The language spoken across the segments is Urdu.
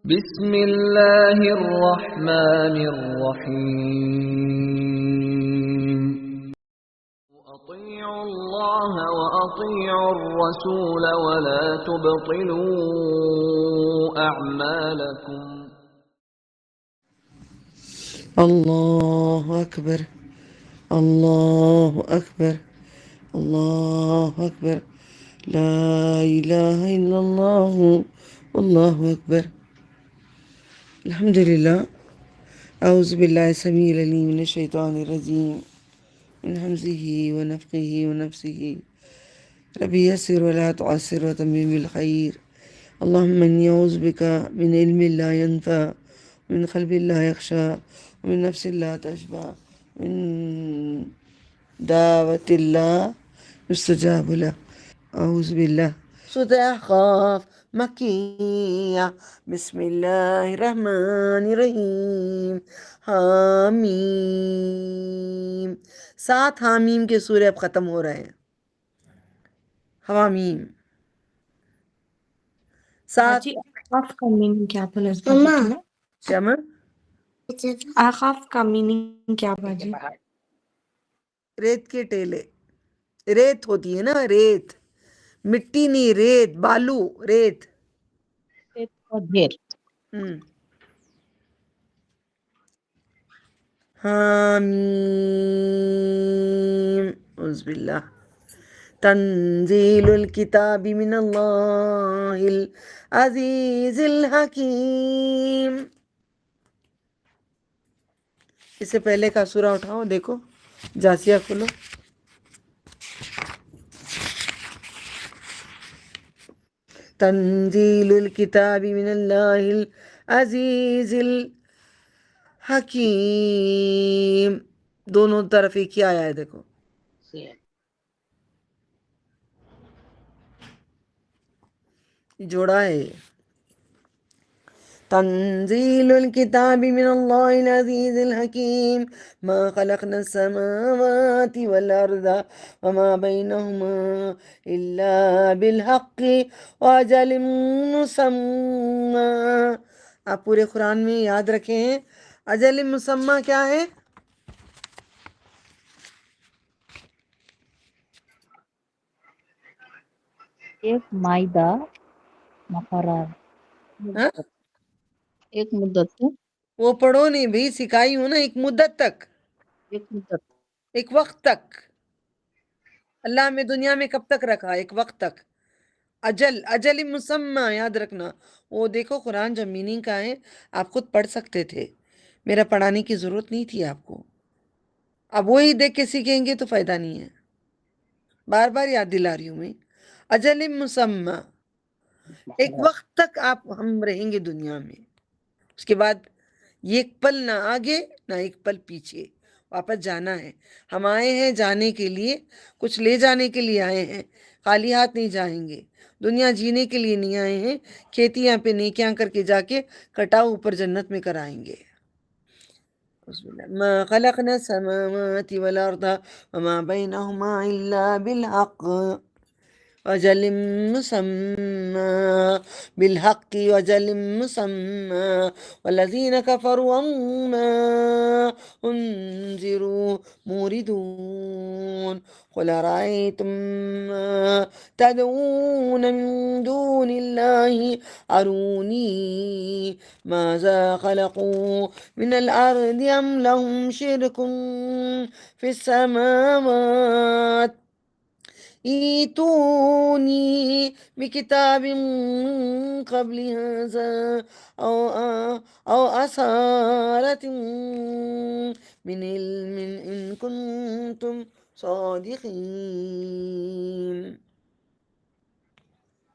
بسم الله الرحمن الرحيم أطيعوا الله وأطيعوا الرسول ولا تبطلوا أعمالكم الله أكبر الله أكبر الله أكبر لا إله إلا الله والله أكبر. الحمد لله. أعوذ بالله السميع العليم من الشيطان الرجيم من همزه ونفخه ونفسه. ربي يسر ولا تعسر وتمم بالخير. اللهم إني أعوذ بك من علم لا ينفع ومن قلب لا يخشى ومن نفس لا تشبع من دعوة الله يستجاب له. أعوذ بالله. سورة أحقاف مکیہ. بسم اللہ الرحمن الرحیم. حامیم. 7 حامیم کے سورے اب ختم ہو رہے ہیں. حوامیم 7. جی آخاف کا میننگ کیا تھا لذبا؟ کیا میں آخاف کا میننگ کیا باجی؟ ریت کے ٹیلے. ریت ہوتی ہے نا، ریت، مٹی نہیں، ریت، بالو، ریت. ڈھیر. حامیم. اعوذ باللہ. تنزیل الکتاب من اللہ العزیز الحکیم. اس سے پہلے کا سورہ اٹھاؤ، دیکھو، جاسیہ کھولو. تنزیل الکتاب من اللہ العزیز الحکیم. دونوں طرف ایک ہی آیا ہے، دیکھو. جوڑا ہے. تنزیل الکتاب من اللہ العزیز الحکیم. ما خلقنا السماوات والارض وما بینہما الا بالحق واجل مسمى. آپ پورے قرآن میں یاد رکھیں ہیں اجل مسمى کیا ہے؟ ایک معاہدہ مقرر، ہاں؟ ایک مدت ہے، وہ پڑھو نہیں بھائی، سکھائی ہوں نا. ایک مدت تک، ایک مدت. ایک وقت تک. اللہ میں دنیا میں کب تک رکھا؟ ایک وقت تک. اجل، اجل مسمى یاد رکھنا. وہ دیکھو قرآن جب میننگ کا ہے آپ خود پڑھ سکتے تھے، میرا پڑھانے کی ضرورت نہیں تھی آپ کو. اب وہی دیکھ کے سیکھیں گے تو فائدہ نہیں ہے. بار بار یاد دلا رہی ہوں میں. اجل مسمى، ایک وقت تک آپ ہم رہیں گے دنیا میں. اس کے بعد یہ ایک پل نہ آگے نہ ایک پل پیچھے، واپس جانا ہے. ہم آئے ہیں جانے کے لیے، کچھ لے جانے کے لیے آئے ہیں، خالی ہاتھ نہیں جائیں گے. دنیا جینے کے لیے نہیں آئے ہیں، کھیتیاں پہ نیکیاں کر کے جا کے کٹاؤ اوپر جنت میں کرائیں گے. ما خلقنا السماوات والارض وما بینہما الا بالحق وجل مسمى بالحق وجل مسمى والذين كفروا عما انذروا موردون. قل أرأيتم ما تدعون من دون الله أروني ماذا خلقوا من الأرض أم لهم شرك في السماوات ایتونی بکتاب من قبل هذا او اثارت من علم ان کنتم صادقین.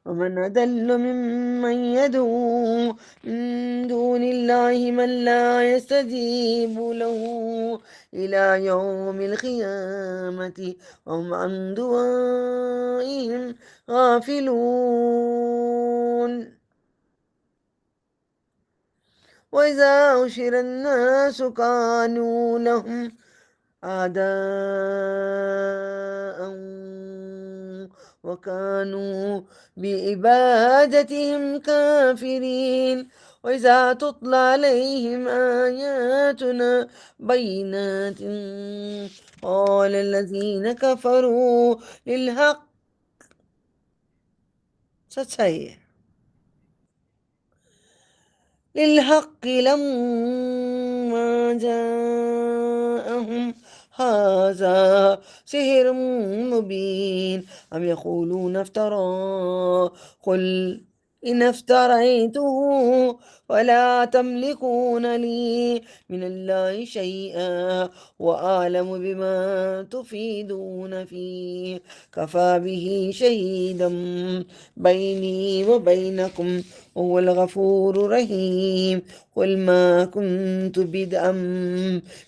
ومن أضل ممن يدعو من دون الله من لا يستجيب له إلى يوم القيامة وهم عن دعائهم غافلون. وإذا حشر الناس كانوا لهم أعداء وكانوا بعبادتهم كافرين وإذا تتلى عليهم آياتنا بينات قال الذين كفروا للحق سچ ہے یہ للحق لما جاءهم هذا سحر مبين أم يقولون افترى قل إن افتريته ولا تملكون لي من الله شيئا وأعلم بما تفيدون فيه كفى به شهيدا بيني وبينكم وهو الغفور الرحيم قل ما كنت بدعا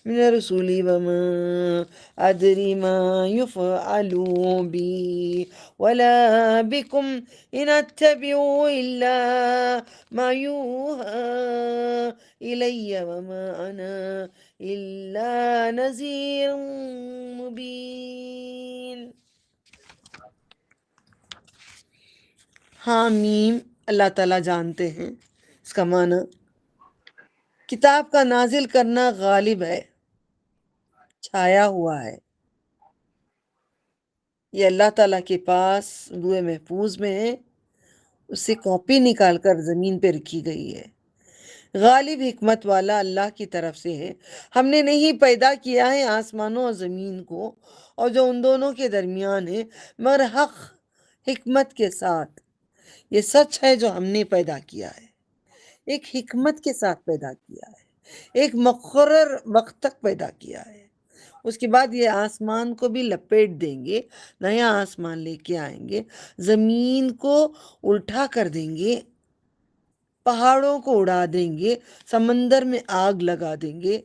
من الرسل وما أدري ما يفعل بي ولا بكم إن أتبع إلا ما يوحى إلي وما أنا إلا نذير مبين. حامیم اللہ تعالیٰ جانتے ہیں اس کا معنی کتاب کا نازل کرنا غالب ہے، چھایا ہوا ہے، یہ اللہ تعالیٰ کے پاس لوح محفوظ میں ہے، اس سے کاپی نکال کر زمین پہ رکھی گئی ہے، غالب حکمت والا اللہ کی طرف سے ہے، ہم نے نہیں پیدا کیا ہے آسمانوں اور زمین کو اور جو ان دونوں کے درمیان ہے مگر حق حکمت کے ساتھ، یہ سچ ہے جو ہم نے پیدا کیا ہے، ایک حکمت کے ساتھ پیدا کیا ہے، ایک مقرر وقت تک پیدا کیا ہے، اس کے بعد یہ آسمان کو بھی لپیٹ دیں گے، نیا آسمان لے کے آئیں گے، زمین کو الٹا کر دیں گے، پہاڑوں کو اڑا دیں گے، سمندر میں آگ لگا دیں گے،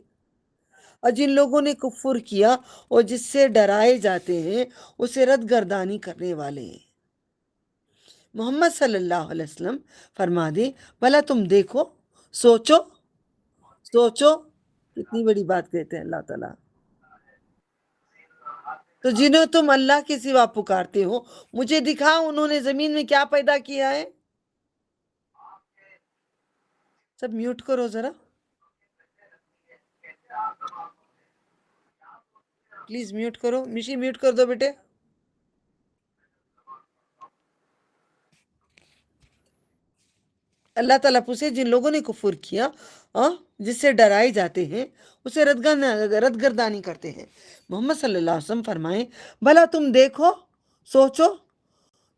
اور جن لوگوں نے کفر کیا اور جس سے ڈرائے جاتے ہیں اسے رد گردانی کرنے والے ہیں. محمد صلی اللہ علیہ وسلم فرما دے بھلا تم دیکھو، سوچو سوچو، کتنی بڑی بات کہتے ہیں اللہ تعالیٰ. تو جنہیں تم اللہ کے سوا پکارتے ہو مجھے دکھاؤ انہوں نے زمین میں کیا پیدا کیا ہے. سب میوٹ کرو ذرا پلیز، میوٹ کرو. مشی میوٹ کر دو بیٹے. اللہ تعالیٰ پوچھے جن لوگوں نے کفر کیا جس سے ڈرائے جاتے ہیں اسے رد گردانی کرتے ہیں. محمد صلی اللہ علیہ وسلم فرمائیں بھلا تم دیکھو، سوچو،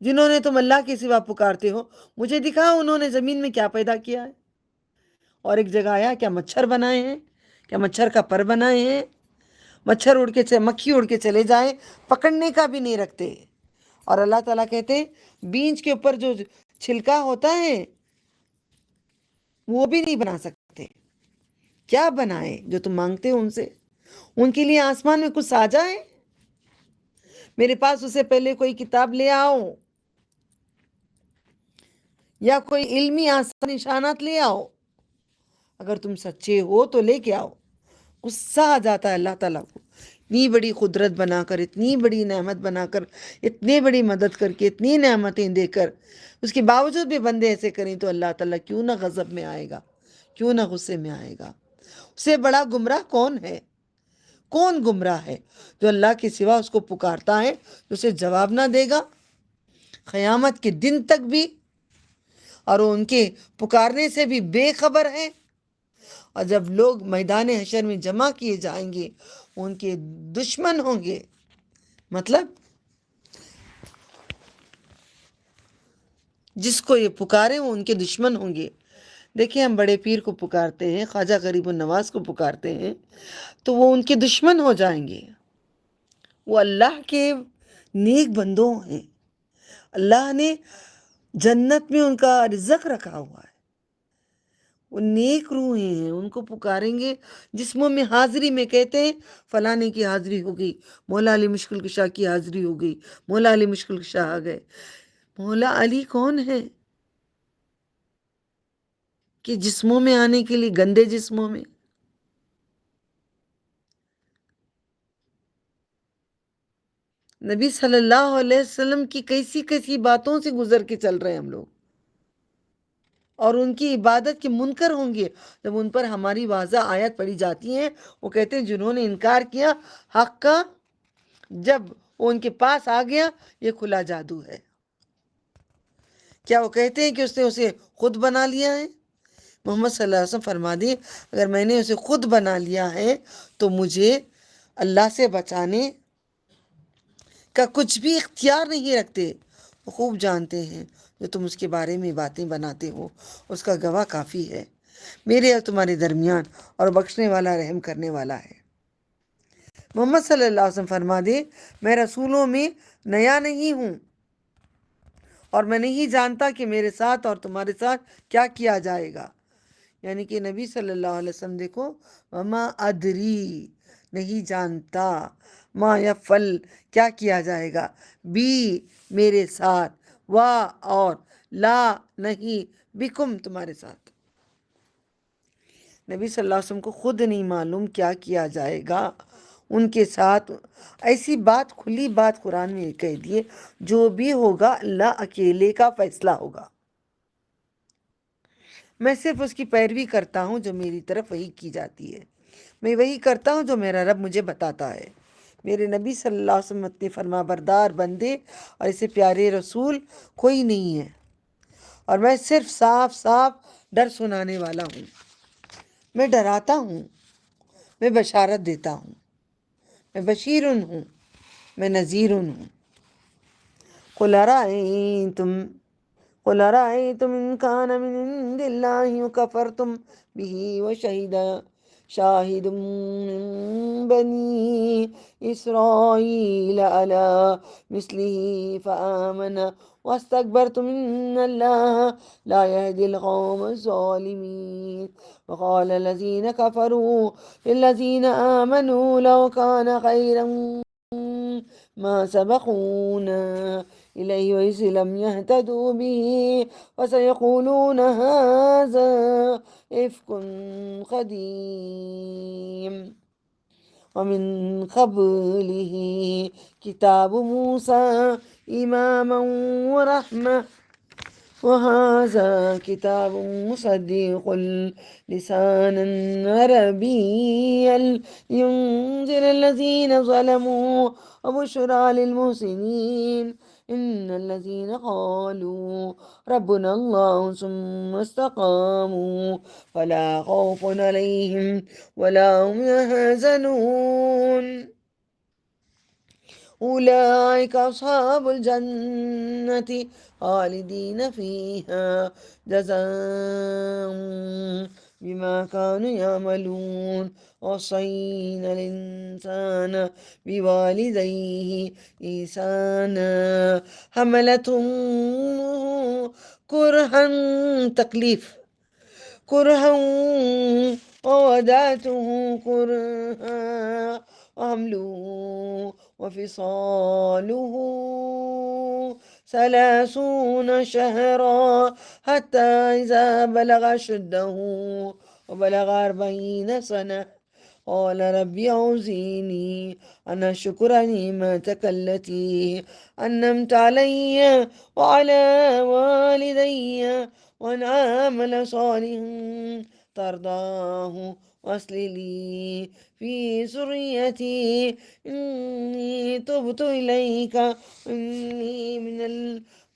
جنہوں نے تم اللہ کے سوا پکارتے ہو مجھے دکھاؤ انہوں نے زمین میں کیا پیدا کیا ہے. اور ایک جگہ آیا کیا مچھر بنائے ہیں، کیا مچھر کا پر بنائے ہیں، مچھر مکھی اڑ کے چلے جائیں پکڑنے کا بھی نہیں رکھتے. اور اللہ تعالیٰ کہتے ہیں بیج کے اوپر جو چھلکا ہوتا ہے وہ بھی نہیں بنا سکتے. کیا بنائے جو تم مانگتے ہو ان سے؟ ان کے لیے آسمان میں کچھ ساجا ہے؟ میرے پاس اسے پہلے کوئی کتاب لے آؤ یا کوئی علمی آسان نشانات لے آؤ، اگر تم سچے ہو تو لے کے آؤ. غصہ آ جاتا ہے اللہ تعالیٰ کو، اتنی بڑی قدرت بنا کر، اتنی بڑی نعمت بنا کر، اتنی بڑی مدد کر کے، اتنی نعمتیں دے کر، اس کے باوجود بھی بندے ایسے کریں تو اللہ تعالیٰ کیوں نہ غضب میں آئے گا، کیوں نہ غصے میں آئے گا. اس سے بڑا گمراہ کون ہے؟ کون گمراہ ہے جو اللہ کے سوا اس کو پکارتا ہے تو اسے جواب نہ دے گا قیامت کے دن تک بھی، اور وہ ان کے پکارنے سے بھی بے خبر ہے. اور جب لوگ میدان حشر میں جمع کیے جائیں گے ان کے دشمن ہوں گے، مطلب جس کو یہ پکارے وہ ان کے دشمن ہوں گے. دیکھیں ہم بڑے پیر کو پکارتے ہیں، خواجہ غریب النواز کو پکارتے ہیں تو وہ ان کے دشمن ہو جائیں گے. وہ اللہ کے نیک بندوں ہیں، اللہ نے جنت میں ان کا رزق رکھا ہوا ہے، وہ نیک روحیں ہیں، ان کو پکاریں گے. جسموں میں حاضری میں کہتے ہیں فلانے کی حاضری ہو گئی، مولا علی مشکل کشا کی حاضری ہو گئی، مولا علی مشکل کشا آ گئے. مولا علی کون ہے کہ جسموں میں آنے کے لیے، گندے جسموں میں؟ نبی صلی اللہ علیہ وسلم کی کیسی کیسی باتوں سے گزر کے چل رہے ہیں ہم لوگ، اور ان کی عبادت کے منکر ہوں گے جب ان پر ہماری واضح آیت پڑھی جاتی ہیں۔ وہ کہتے ہیں جنہوں نے انکار کیا حق کا، جب وہ ان کے پاس آ گیا یہ کھلا جادو ہے۔ کیا وہ کہتے ہیں کہ اس نے اسے خود بنا لیا ہے؟ محمد صلی اللہ علیہ وسلم فرما دیں اگر میں نے اسے خود بنا لیا ہے تو مجھے اللہ سے بچانے کا کچھ بھی اختیار نہیں رکھتے۔ وہ خوب جانتے ہیں جو تم اس کے بارے میں باتیں بناتے ہو اس کا گواہ کافی ہے میرے اور تمہارے درمیان، اور بخشنے والا رحم کرنے والا ہے۔ محمد صلی اللہ علیہ وسلم فرما دے میں رسولوں میں نیا نہیں ہوں، اور میں نہیں جانتا کہ میرے ساتھ اور تمہارے ساتھ کیا کیا جائے گا۔ یعنی کہ نبی صلی اللہ علیہ وسلم دیکھو، وما ادری نہیں جانتا، ما یفعل کیا کیا جائے گا، بی میرے ساتھ، وا اور، لا نہیں، بکم تمہارے ساتھ۔ نبی صلی اللہ علیہ وسلم کو خود نہیں معلوم کیا کیا جائے گا ان کے ساتھ۔ ایسی بات، کھلی بات قرآن میں کہہ دیے، جو بھی ہوگا اللہ اکیلے کا فیصلہ ہوگا، میں صرف اس کی پیروی کرتا ہوں جو میری طرف وحی کی جاتی ہے، میں وہی کرتا ہوں جو میرا رب مجھے بتاتا ہے۔ میرے نبی صلی اللہ علیہ وسلم اتنے فرما بردار بندے اور اسے پیارے رسول کوئی نہیں ہے، اور میں صرف صاف صاف ڈر سنانے والا ہوں۔ میں ڈراتا ہوں، میں بشارت دیتا ہوں، میں بشیر ہوں، میں نذیر ہوں۔ قل ارأيتم إن كان من عند الله وكفرتم به وشهد شاهد من بني إسرائيل على مثله فآمن واستكبرتم إن الله لا يهدي القوم الظالمين وقال الذين كفروا للذين آمنوا لو كان خيرا ما سبقونا إليه وإذ لم يهتدوا به وسيقولون هذا إفك قديم ومن قبله كتاب موسى إماما ورحمة وهذا كتاب مصدق لسانا عربيا لينذر الذين ظلموا وبشرى للمحسنين إن الذين قالوا ربنا الله ثم استقاموا فلا خوف عليهم ولا هم يحزنون أولئك أصحاب الجنة خالدين فيها جزاء بما كانوا يعملون وصينا الإنسان بوالديه إحسانا حملته كرها تكليف كرها ووضعته كرها وحمله وفصاله 30 شهرا حتى إذا بلغ أشده وبلغ 40 سنة قال ربي أوزعني أن أشكر نعمتك التي أنعمت علي وعلى والدي وأن أعمل صالحا ترضاه واصلح لي في ذريتي إني تبت إليك إني من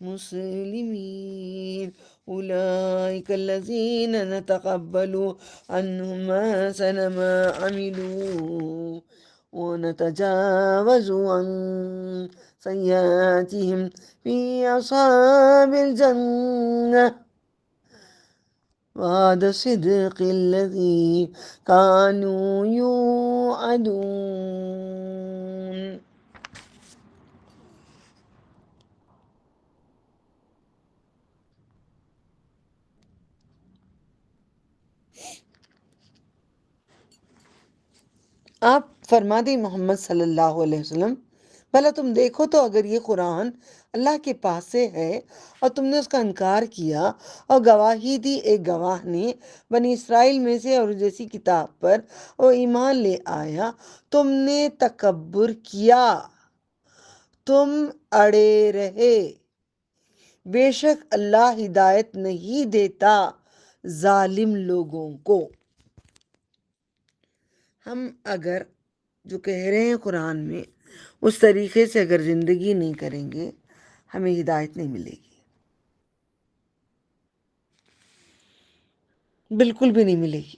المسلمين أولئك الذين نتقبل عنهم أحسن ما عملوا ونتجاوز عن سيئاتهم في أصحاب الجنة وعد صدق الذي كانوا يوعدون۔ آپ فرما دیں محمد صلی اللہ علیہ وسلم، بھلا تم دیکھو تو اگر یہ قرآن اللہ کے پاس سے ہے اور تم نے اس کا انکار کیا اور گواہی دی ایک گواہ نے بنی اسرائیل میں سے اور جیسی کتاب پر وہ ایمان لے آیا، تم نے تکبر کیا تم اڑے رہے، بے شک اللہ ہدایت نہیں دیتا ظالم لوگوں کو۔ ہم اگر جو کہہ رہے ہیں قرآن میں اس طریقے سے اگر زندگی نہیں کریں گے ہمیں ہدایت نہیں ملے گی، بالکل بھی نہیں ملے گی۔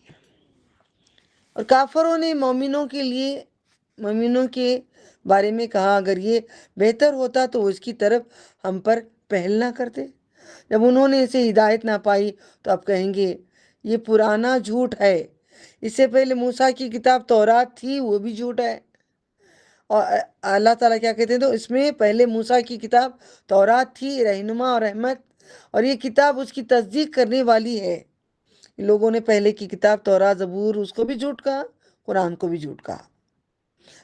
اور کافروں نے مومنوں کے بارے میں کہا اگر یہ بہتر ہوتا تو اس کی طرف ہم پر پہل نہ کرتے۔ جب انہوں نے اسے ہدایت نہ پائی تو اب کہیں گے یہ پرانا جھوٹ ہے، اس سے پہلے موسیٰ کی کتاب تورات تھی وہ بھی جھوٹ ہے۔ اور اللہ تعالیٰ کیا کہتے ہیں تو اس میں پہلے موسیٰ کی کتاب تورات تھی، رہنما اور رحمت، اور یہ کتاب اس کی تصدیق کرنے والی ہے۔ لوگوں نے پہلے کی کتاب تورات زبور اس کو بھی جھوٹ کہا، قرآن کو بھی جھوٹ کہا۔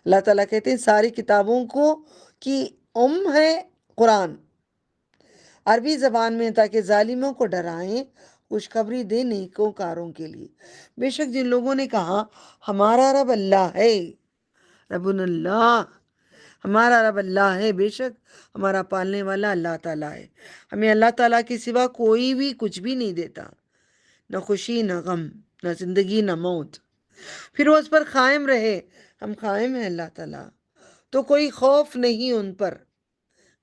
اللہ تعالیٰ کہتے ہیں ساری کتابوں کی ہے قرآن، عربی زبان میں، تاکہ ظالموں کو ڈرائیں، خوشخبری دے نیکوکاروں کے لیے۔ بے شک جن لوگوں نے کہا ہمارا رب اللہ ہے، ربن اللہ، ہمارا رب اللہ ہے، بے شک ہمارا پالنے والا اللہ تعالیٰ ہے، ہمیں اللہ تعالیٰ کے سوا کوئی بھی کچھ بھی نہیں دیتا، نہ خوشی نہ غم، نہ زندگی نہ موت، پھر وہ اس پر قائم رہے۔ ہم قائم ہیں اللہ تعالیٰ، تو کوئی خوف نہیں ان پر،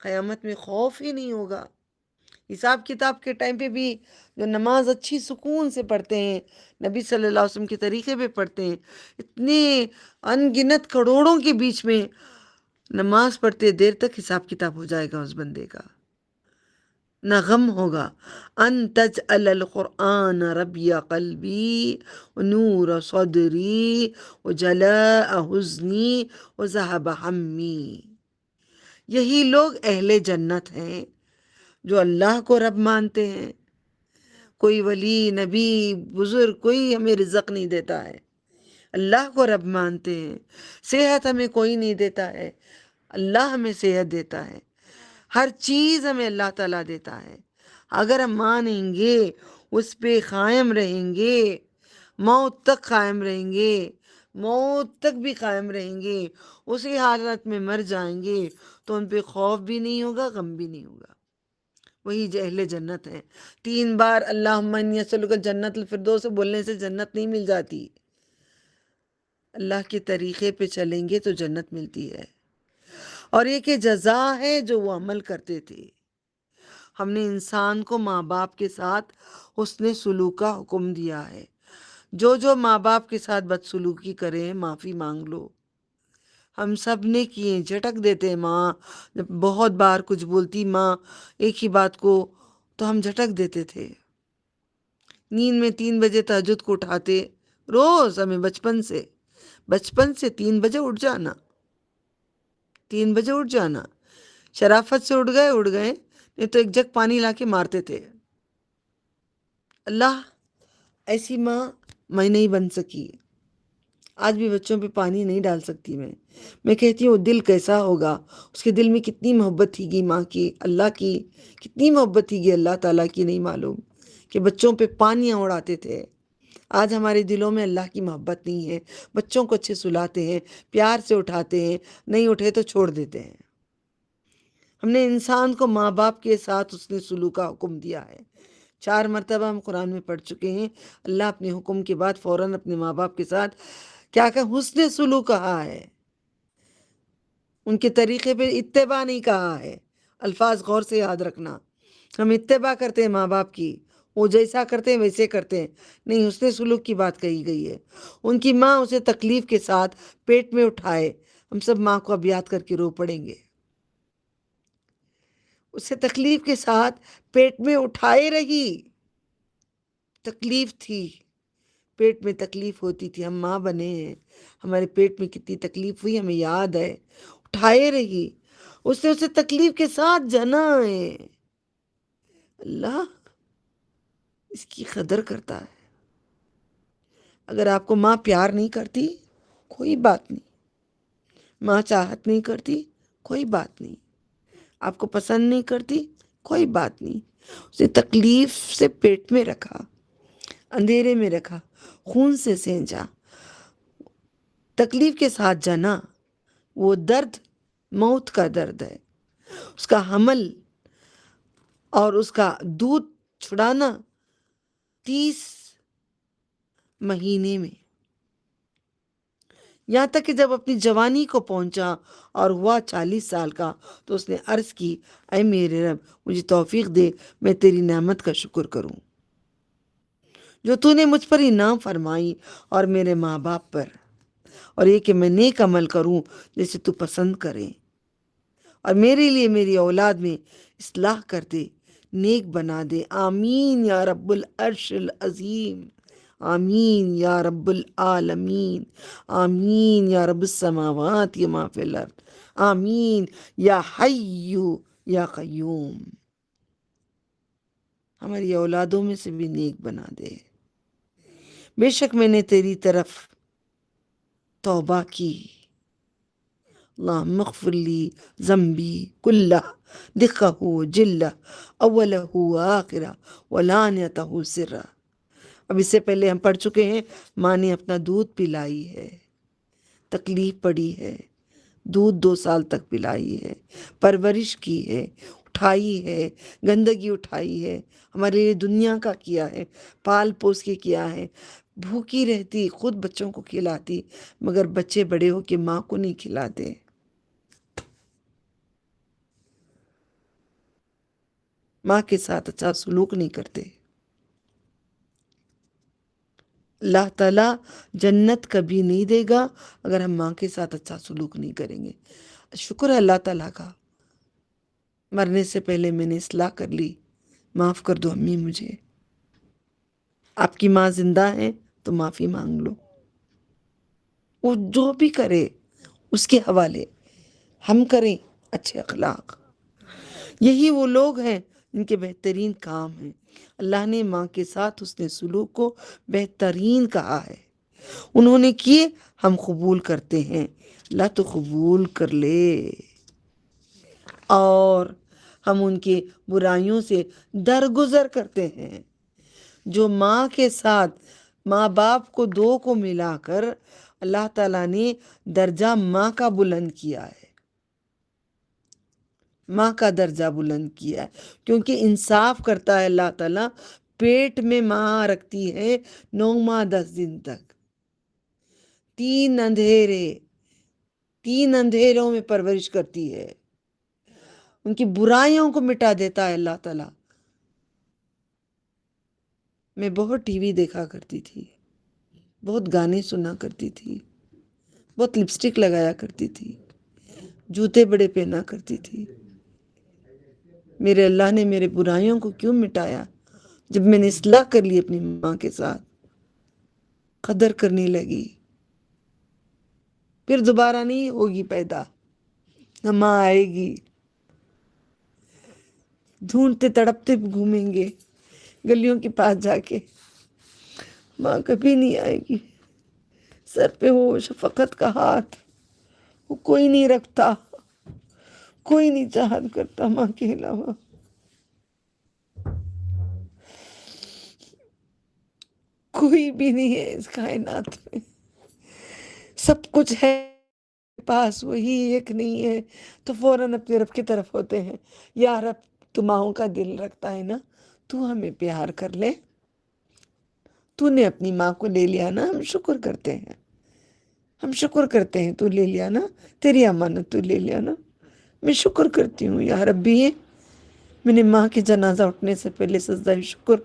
قیامت میں خوف ہی نہیں ہوگا۔ حساب کتاب کے ٹائم پہ بھی جو نماز اچھی سکون سے پڑھتے ہیں، نبی صلی اللہ علیہ وسلم کے طریقے پہ پڑھتے ہیں، اتنے ان گنت کروڑوں کے بیچ میں نماز پڑھتے دیر تک حساب کتاب ہو جائے گا اس بندے کا، نہ غم ہوگا۔ ان تجعل القرآن ربی قلبی ونور صدری وجلاء حزنی وذهب ہمی۔ یہی لوگ اہل جنت ہیں جو اللہ کو رب مانتے ہیں۔ کوئی ولی، نبی، بزرگ کوئی ہمیں رزق نہیں دیتا ہے، اللہ کو رب مانتے ہیں۔ صحت ہمیں کوئی نہیں دیتا ہے، اللہ ہمیں صحت دیتا ہے۔ ہر چیز ہمیں اللہ تعالیٰ دیتا ہے، اگر ہم مانیں گے، اس پہ قائم رہیں گے، موت تک قائم رہیں گے، موت تک بھی قائم رہیں گے، اسی حالت میں مر جائیں گے تو ان پہ خوف بھی نہیں ہوگا، غم بھی نہیں ہوگا۔ وہی جو اہل جنت ہیں۔ 3 بار اللہم انی اسألک الجنت الفردوس بولنے سے جنت نہیں مل جاتی، اللہ کے طریقے پہ چلیں گے تو جنت ملتی ہے، اور یہ کہ جزا ہے جو وہ عمل کرتے تھے۔ ہم نے انسان کو ماں باپ کے ساتھ حسن سلوک کا حکم دیا ہے، جو ماں باپ کے ساتھ بدسلوکی کرے معافی مانگ لو۔ ہم سب نے کیے، جھٹک دیتے ماں، جب بہت بار کچھ بولتی ماں ایک ہی بات کو تو ہم جھٹک دیتے تھے۔ نیند میں 3 بجے تہجد کو اٹھاتے، روز ہمیں بچپن سے 3 بجے اٹھ جانا، 3 بجے اٹھ جانا، شرافت سے اٹھ گئے نہیں تو ایک جگ پانی لا کے مارتے تھے۔ اللہ، ایسی ماں میں نہیں بن سکی، آج بھی بچوں پہ پانی نہیں ڈال سکتی میں کہتی ہوں دل کیسا ہوگا، اس کے دل میں کتنی محبت تھی گی ماں کی، اللہ کی کتنی محبت تھی گی اللہ تعالیٰ کی، نہیں معلوم کہ بچوں پہ پانیاں اڑاتے تھے۔ آج ہمارے دلوں میں اللہ کی محبت نہیں ہے، بچوں کو اچھے سلاتے ہیں، پیار سے اٹھاتے ہیں، نہیں اٹھے تو چھوڑ دیتے ہیں۔ ہم نے انسان کو ماں باپ کے ساتھ اس نے سلوک کا حکم دیا ہے، 4 مرتبہ ہم قرآن میں پڑھ چکے ہیں۔ اللہ اپنے حکم کے بعد فوراً اپنے ماں باپ کے ساتھ کیا کہ حسن سلوک کہا ہے، ان کے طریقے پہ اتباع نہیں کہا ہے۔ الفاظ غور سے یاد رکھنا، ہم اتباع کرتے ہیں ماں باپ کی، وہ جیسا کرتے ہیں ویسے کرتے ہیں، نہیں، حسن سلوک کی بات کہی گئی ہے۔ ان کی ماں اسے تکلیف کے ساتھ پیٹ میں اٹھائے، ہم سب ماں کو اب یاد کر کے رو پڑیں گے، اسے تکلیف کے ساتھ پیٹ میں اٹھائے رہی، تکلیف تھی، پیٹ میں تکلیف ہوتی تھی، ہم ماں بنے ہیں، ہمارے پیٹ میں کتنی تکلیف ہوئی ہمیں یاد ہے، اٹھائے رہی، اس نے اسے تکلیف کے ساتھ جنا ہے۔ اللہ اس کی قدر کرتا ہے۔ اگر آپ کو ماں پیار نہیں کرتی کوئی بات نہیں، ماں چاہت نہیں کرتی کوئی بات نہیں، آپ کو پسند نہیں کرتی کوئی بات نہیں، اسے تکلیف سے پیٹ میں رکھا، اندھیرے میں رکھا، خون سے سینچا، تکلیف کے ساتھ جنا، وہ درد موت کا درد ہے۔ اس کا حمل اور اس کا دودھ چھڑانا 30 مہینے میں، یہاں تک کہ جب اپنی جوانی کو پہنچا اور ہوا 40 سال کا تو اس نے عرض کی، اے میرے رب مجھے توفیق دے میں تیری نعمت کا شکر کروں جو تو نے مجھ پر انعام فرمائی اور میرے ماں باپ پر، اور یہ کہ میں نیک عمل کروں جیسے تو پسند کرے، اور میرے لیے میری اولاد میں اصلاح کر دے، نیک بنا دے۔ آمین یا رب العرش العظیم، آمین یا رب العالمین، آمین یا رب السماوات ما فی الارض، آمین یا حی یا قیوم۔ ہماری اولادوں میں سے بھی نیک بنا دے۔ بے شک میں نے تیری طرف توبہ کی، اللہم اغفر لی ذنبی کلہ دقہ جلہ اولہ آخرہ ولانیتہ سرہ۔ اب اس سے پہلے ہم پڑھ چکے ہیں، ماں نے اپنا دودھ پلائی ہے، تکلیف پڑی ہے، دودھ 2 سال تک پلائی ہے، پرورش کی ہے، اٹھائی ہے، گندگی اٹھائی ہے، ہمارے لیے دنیا کا کیا ہے، پال پوس کے کیا ہے، بھوکی رہتی، خود بچوں کو کھلاتی، مگر بچے بڑے ہو کے ماں کو نہیں کھلاتے۔ ماں کے ساتھ اچھا سلوک نہیں کرتے۔ اللہ تعالیٰ جنت کبھی نہیں دے گا اگر ہم ماں کے ساتھ اچھا سلوک نہیں کریں گے۔ شکر ہے اللہ تعالیٰ کا، مرنے سے پہلے میں نے اصلاح کر لی، معاف کر دو امی مجھے۔ آپ کی ماں زندہ ہے تو معافی مانگ لو، وہ جو بھی کرے اس کے حوالے، ہم کریں اچھے اخلاق۔ یہی وہ لوگ ہیں جن کے بہترین کام ہیں۔ اللہ نے ماں کے ساتھ حسن سلوک کو بہترین کہا ہے، انہوں نے کیے، ہم قبول کرتے ہیں، اللہ تو قبول کر لے۔ اور ہم ان کے برائیوں سے درگزر کرتے ہیں۔ جو ماں کے ساتھ ماں باپ کو 2 کو ملا کر اللہ تعالیٰ نے درجہ ماں کا بلند کیا ہے، ماں کا درجہ بلند کیا ہے، کیونکہ انصاف کرتا ہے اللہ تعالیٰ۔ پیٹ میں ماں رکھتی ہے 9 ماہ 10 دن تک، 3 اندھیروں میں پرورش کرتی ہے، ان کی برائیوں کو مٹا دیتا ہے اللہ تعالیٰ۔ میں بہت ٹی وی دیکھا کرتی تھی، بہت گانے سنا کرتی تھی، بہت لپسٹک لگایا کرتی تھی، جوتے بڑے پہنا کرتی تھی۔ میرے اللہ نے میرے برائیوں کو کیوں مٹایا؟ جب میں نے اصلاح کر لی اپنی ماں کے ساتھ، قدر کرنے لگی، پھر دوبارہ نہیں ہوگی پیدا، نہ ماں آئے گی، ڈھونڈتے تڑپتے گھومیں گے گلیوں کے پاس جا کے، ماں کبھی نہیں آئے گی۔ سر پہ وہ شفقت کا ہاتھ وہ کوئی نہیں رکھتا، کوئی نہیں چاہت کرتا ماں کے علاوہ۔ کوئی بھی نہیں ہے اس کائنات میں، سب کچھ ہے پاس، وہی ایک نہیں ہے تو فوراً اپنے رب کی طرف ہوتے ہیں، یا رب تو ماؤں کا دل رکھتا ہے نا، تو ہمیں پیار کر لے، تو نے اپنی ماں کو لے لیا نا، ہم شکر کرتے ہیں، ہم شکر کرتے ہیں، تو لے لیا نا، تیری امانت تو لے لیا نا، میں شکر کرتی ہوں یا ربی۔ میں نے ماں کے جنازہ اٹھنے سے پہلے سجدہ شکر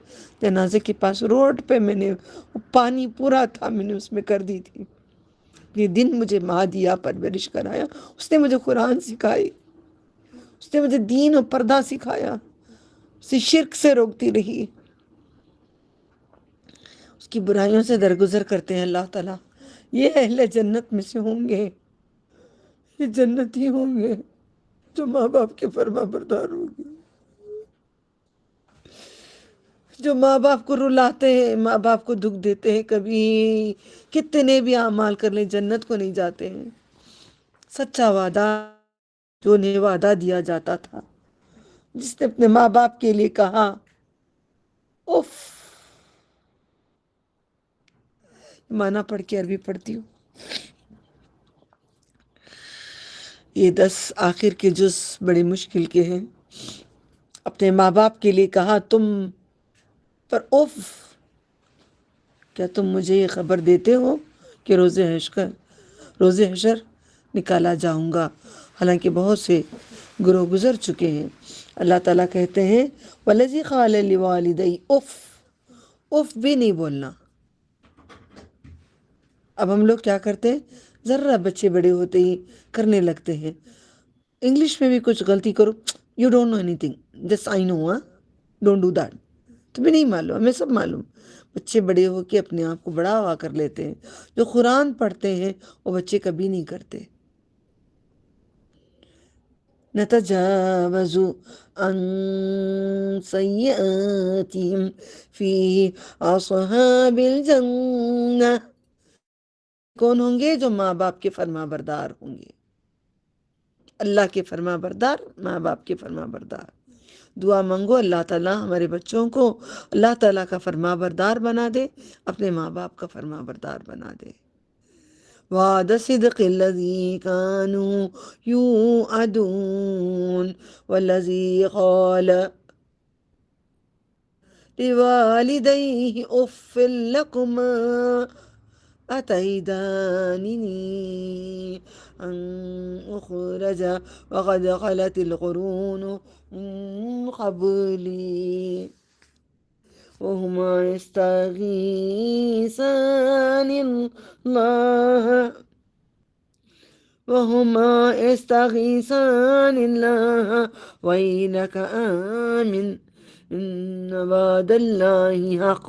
جنازے کے پاس روڈ پہ میں نے، پانی پورا تھا، میں نے اس میں کر دی تھی۔ یہ دن مجھے ماں دیا، پرورش کرایا، اس نے مجھے قرآن سکھائی، اس نے مجھے دین و پردہ سکھایا، اسے شرک سے روکتی رہی، اس کی برائیوں سے درگزر کرتے ہیں اللہ تعالیٰ۔ یہ اہل جنت میں سے ہوں گے، یہ جنتی ہوں گے جو ماں باپ کے فرما بردار ہوں گے، جو ماں باپ کو رلاتے ہیں، ماں باپ کو دکھ دیتے ہیں، کبھی کتنے بھی اعمال کر لیں جنت کو نہیں جاتے ہیں۔ سچا وعدہ جو انہیں وعدہ دیا جاتا تھا، جس نے اپنے ماں باپ کے لیے کہا اف، معنی پڑھ کے عربی پڑھتی ہوں، یہ 10 آخر کے جز بڑے مشکل کے ہیں. اپنے ماں باپ کے لیے کہا تم پر اف، کیا تم مجھے یہ خبر دیتے ہو کہ روز حشر نکالا جاؤں گا؟ حالانکہ بہت سے گروہ گزر چکے ہیں. اللہ تعالیٰ کہتے ہیں وَالَّذِي قَالَ لِوَالِدَيْهِ اف بھی نہیں بولنا. اب ہم لوگ کیا کرتے ہیں، ذرا بچے بڑے ہوتے ہی کرنے لگتے ہیں. انگلش میں بھی کچھ غلطی کرو، you don't know anything, جس I know, don't do that. تمہیں نہیں معلوم، ہمیں سب معلوم. بچے بڑے ہو کے اپنے آپ کو بڑا ہوا کر لیتے ہیں. جو قرآن پڑھتے ہیں وہ بچے کبھی نہیں کرتے. نتجاوز عن سیئاتہم فی اصحاب الجنہ. کون ہوں گے؟ جو ماں باپ کے فرما بردار ہوں گے. اللہ کے فرما بردار، ماں باپ کے فرما بردار. دعا مانگو اللہ تعالیٰ ہمارے بچوں کو اللہ تعالیٰ کا فرما بردار بنا دے، اپنے ماں باپ کا فرما بردار بنا دے. وعد صدق الذی کانوا یوعدون والذی قال لوالدیہ اف لکما أتعدانني أن أخرج وقد خلت القرون من قبلي وهما يستغيثان الله ويلك آمن إن وعد الله حق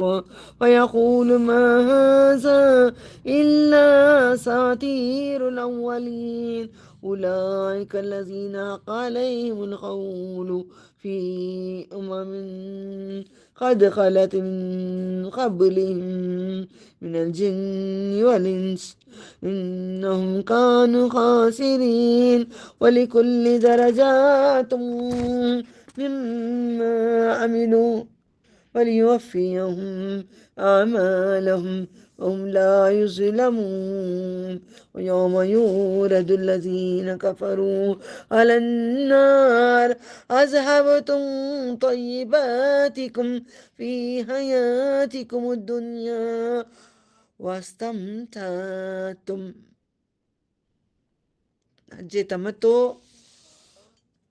ويقول ما هذا إلا أساطير الأولين أولئك الذين حق عليهم القول في قد خلت من قبلهم من الجن والإنس إنهم كانوا خاسرين ولكل درجات مما عملوا وليوفيهم أعمالهم وهم لا يظلمون ويوم يورد الذين كفروا على النار أذهبتم طيباتكم في حياتكم الدنيا واستمتعتم. حج تمتع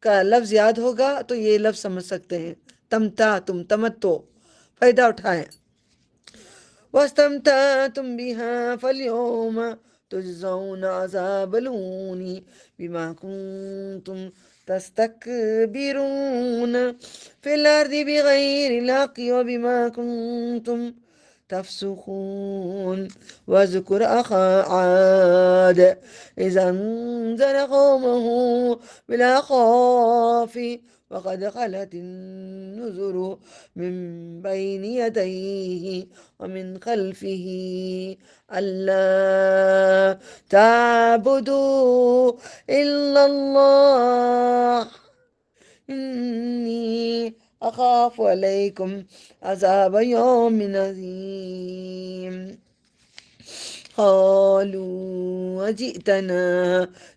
کا لفظ یاد ہوگا تو یہ لفظ سمجھ سکتے ہیں. تم تمتع فائدہ اٹھائیں. واستمتعتم بها فاليوم تجزون عذاب الهون بما كنتم تستكبرون في الأرض بغير الحق وبما كنتم تفسقون. واذكر أخا عاد إذا أنذر قومه بالأحقاف وقد خلت النذر من بين يديه ومن خلفه ألا تعبدوا إلا الله إني أخاف عليكم عذاب يوم عظيم. قالوا وجئتنا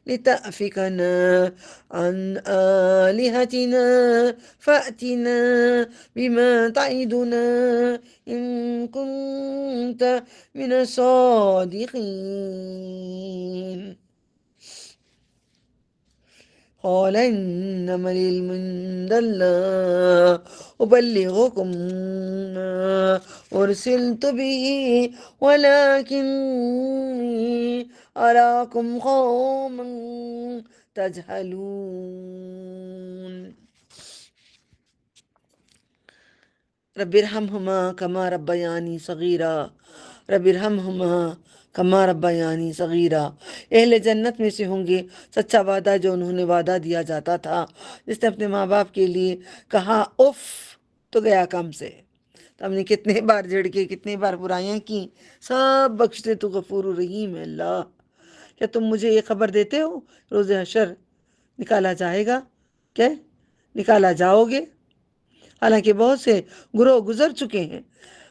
لتأفكنا عن آلهتنا فأتنا بما تعدنا إن كنت من الصادقين. قال إنما العلم عند الله أبلغكم ما أرسلت به ولكني أراكم قوما تجهلون. رب ارحمهما كما ربياني صغيرا رب ارحمهما کما ربیانی صغیرا. اہل جنت میں سے ہوں گے سچا وعدہ جو انہوں نے وعدہ دیا جاتا تھا. جس نے اپنے ماں باپ کے لیے کہا اف تو گیا کم سے. تو ہم نے کتنے بار جڑ کے کتنے بار برائیاں کی، سب بخش دے تو غفور الرحیم ہے اللہ. کیا تم مجھے یہ خبر دیتے ہو روز حشر نکالا جائے گا؟ کیا نکالا جاؤ گے؟ حالانکہ بہت سے گروہ گزر چکے ہیں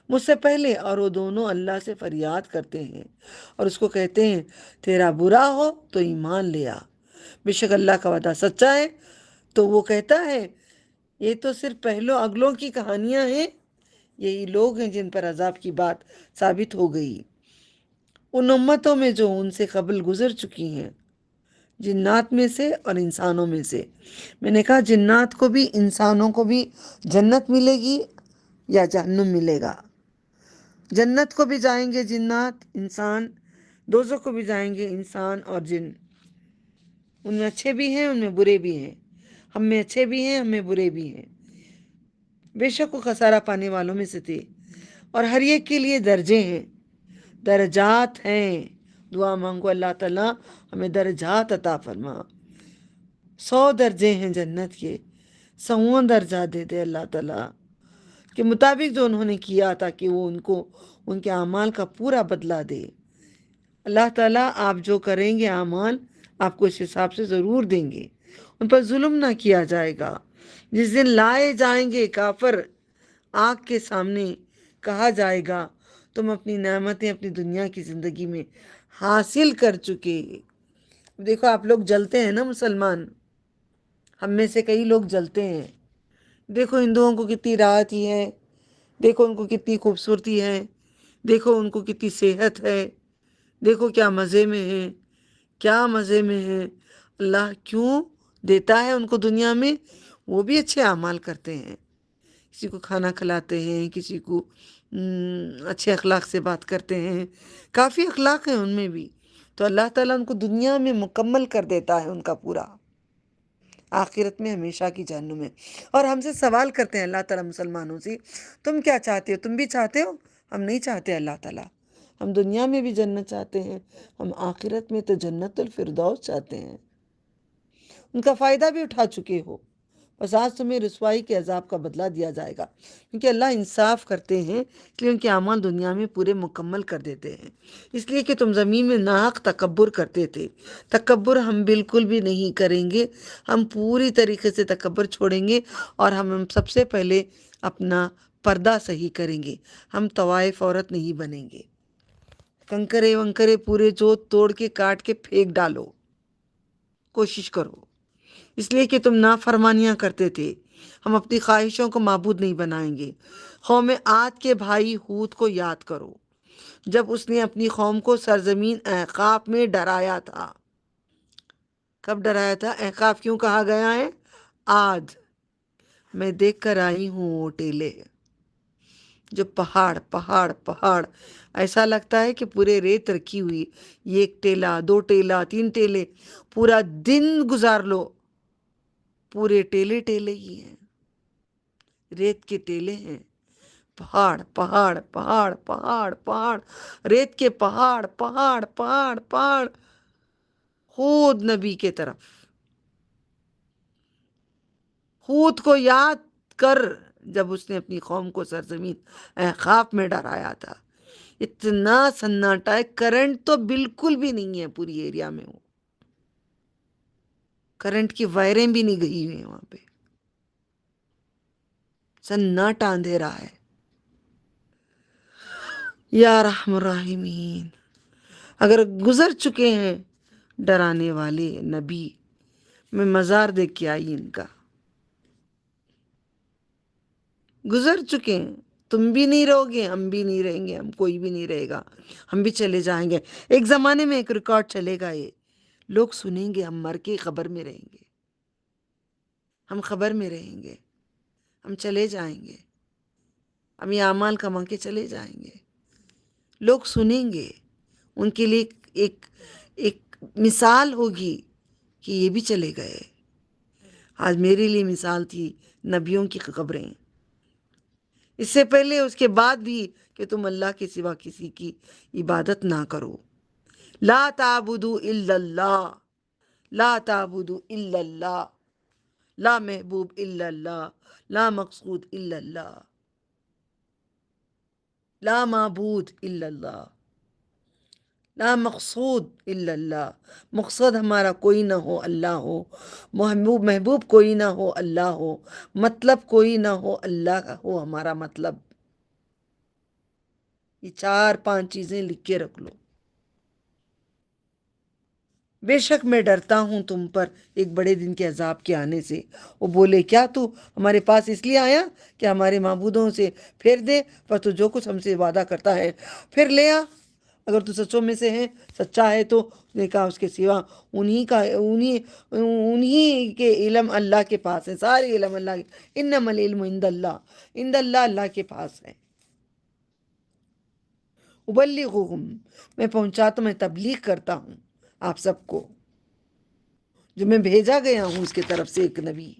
مجھ سے پہلے اور وہ دونوں اللہ سے فریاد کرتے ہیں اور اس کو کہتے ہیں تیرا برا ہو تو ایمان لے آ، بے شک اللہ کا وعدہ سچا ہے۔ تو وہ کہتا ہے یہ تو صرف پہلوں اگلوں کی کہانیاں ہیں، یہی لوگ ہیں جن پر عذاب کی بات ثابت ہو گئی، ان امتوں میں جو ان سے قبل گزر چکی ہیں، جنات میں سے اور انسانوں میں سے۔ میں نے کہا جنات کو بھی انسانوں کو بھی جنت ملے گی یا جہنم ملے گا؟ جنت کو بھی جائیں گے جنات انسان، دوزخ کو بھی جائیں گے انسان اور جن۔ ان میں اچھے بھی ہیں، ان میں برے بھی ہیں، ہم میں اچھے بھی ہیں، ہم میں برے بھی ہیں۔ بے شک وہ خسارہ پانے والوں میں سے تھے۔ اور ہر ایک کے لیے درجے ہیں، درجات ہیں۔ دعا مانگو اللہ تعالیٰ ہمیں درجات عطا فرما۔ 100 درجے ہیں جنت کے، 100 درجہ دے دے اللہ تعالیٰ کے مطابق جو انہوں نے کیا، تاکہ وہ ان کو ان کے اعمال کا پورا بدلہ دے۔ اللہ تعالیٰ آپ جو کریں گے اعمال آپ کو اس حساب سے ضرور دیں گے، ان پر ظلم نہ کیا جائے گا۔ جس دن لائے جائیں گے کافر آگ کے سامنے، کہا جائے گا تم اپنی نعمتیں اپنی دنیا کی زندگی میں حاصل کر چکے۔ دیکھو آپ لوگ جلتے ہیں نا مسلمان، ہم میں سے کئی لوگ جلتے ہیں۔ دیکھو ہندوؤں کو کتنی راحت ہی ہے، دیکھو ان کو کتنی خوبصورتی ہے، دیکھو ان کو کتنی صحت ہے، دیکھو کیا مزے میں ہے، کیا مزے میں ہے۔ اللہ کیوں دیتا ہے ان کو دنیا میں؟ وہ بھی اچھے اعمال کرتے ہیں، کسی کو کھانا کھلاتے ہیں، کسی کو اچھے اخلاق سے بات کرتے ہیں، کافی اخلاق ہیں ان میں بھی، تو اللہ تعالیٰ ان کو دنیا میں مکمل کر دیتا ہے ان کا پورا، آخرت میں ہمیشہ کی جہنم میں۔ اور ہم سے سوال کرتے ہیں اللہ تعالیٰ مسلمانوں سے، تم کیا چاہتے ہو؟ تم بھی چاہتے ہو؟ ہم نہیں چاہتے اللہ تعالیٰ، ہم دنیا میں بھی جنت چاہتے ہیں، ہم آخرت میں تو جنت الفردوس چاہتے ہیں۔ ان کا فائدہ بھی اٹھا چکے ہو، بس آج تمہیں رسوائی کے عذاب کا بدلہ دیا جائے گا، کیونکہ اللہ انصاف کرتے ہیں، اس لیے ان کے اعمال دنیا میں پورے مکمل کر دیتے ہیں۔ اس لیے کہ تم زمین میں ناحق تکبر کرتے تھے، تکبر ہم بالکل بھی نہیں کریں گے، ہم پوری طریقے سے تکبر چھوڑیں گے، اور ہم سب سے پہلے اپنا پردہ صحیح کریں گے، ہم طوائف عورت نہیں بنیں گے۔ کنکرے ونکرے پورے جوت توڑ کے کاٹ کے پھینک ڈالو، کوشش کرو، اس لیے کہ تم نافرمانیاں کرتے تھے۔ ہم اپنی خواہشوں کو معبود نہیں بنائیں گے۔ قوم عاد کے بھائی ہود کو یاد کرو، جب اس نے اپنی قوم کو سرزمین احقاف میں ڈرایا تھا۔ کب ڈرایا تھا؟ احقاف کیوں کہا گیا ہے؟ عاد میں دیکھ کر آئی ہوں وہ ٹیلے، جو پہاڑ پہاڑ پہاڑ، ایسا لگتا ہے کہ پورے ریت رکھی ہوئی، یہ 1 ٹیلا 2 ٹیلا 3 ٹیلے، پورا دن گزار لو، پورے ٹیلے ٹیلے ہی ہیں، ریت کے ٹیلے ہیں، پہاڑ پہاڑ پہاڑ پہاڑ پہاڑ، ریت کے پہاڑ پہاڑ پہاڑ پہاڑ۔ خود نبی کے طرف، خود کو یاد کر جب اس نے اپنی قوم کو سرزمین احقاف میں ڈرایا تھا۔ اتنا سناٹا ہے، کرنٹ تو بالکل بھی نہیں ہے پوری ایریا میں، وہ کرنٹ کی وائریں بھی نہیں گئی ہوئی ہیں وہاں پہ، سناٹا اندھیرا ہے۔ یا رحم الراحمین، اگر گزر چکے ہیں ڈرانے والے نبی، میں مزار دیکھ کے آئی ان کا، گزر چکے ہیں، تم بھی نہیں رہو گے، ہم بھی نہیں رہیں گے، ہم کوئی بھی نہیں رہے گا، ہم بھی چلے جائیں گے۔ ایک زمانے میں ایک ریکارڈ چلے گا، یہ لوگ سنیں گے، ہم مر کے قبر میں رہیں گے، ہم قبر میں رہیں گے، ہم چلے جائیں گے، ہم یہ اعمال کما کے چلے جائیں گے، لوگ سنیں گے، ان کے لیے ایک مثال ہوگی کہ یہ بھی چلے گئے۔ آج میرے لیے مثال تھی نبیوں کی قبریں، اس سے پہلے اس کے بعد بھی، کہ تم اللہ کے سوا کسی کی عبادت نہ کرو۔ لا تعبدوا الا اللہ، لا تعبدوا الا اللہ، لا محبوب الا اللہ، لا مقصود الا اللہ، لا معبود الا اللہ، لا مقصود الا اللہ۔ مقصد ہمارا کوئی نہ ہو، اللہ ہو، محبوب کوئی نہ ہو، اللہ ہو، مطلب کوئی نہ ہو، اللہ کا ہو ہمارا مطلب۔ یہ 4-5 چیزیں لکھ کے رکھ لو۔ بے شک میں ڈرتا ہوں تم پر ایک بڑے دن کے عذاب کے آنے سے۔ وہ بولے کیا تو ہمارے پاس اس لیے آیا کہ ہمارے معبودوں سے پھیر دے، پر تو جو کچھ ہم سے وعدہ کرتا ہے پھر لے آ۔ اگر تو سچوں میں سے ہے، سچا ہے تو اس نے کہا اس کے سوا انہی کے علم اللہ کے پاس ہے، سارے علم اللہ کے، انما العلم عند اللہ، عند اللہ، اللہ کے پاس ہے۔ ابلغہم، میں پہنچاتا، میں تبلیغ کرتا ہوں آپ سب کو، جو میں بھیجا گیا ہوں اس کی طرف سے ایک نبی،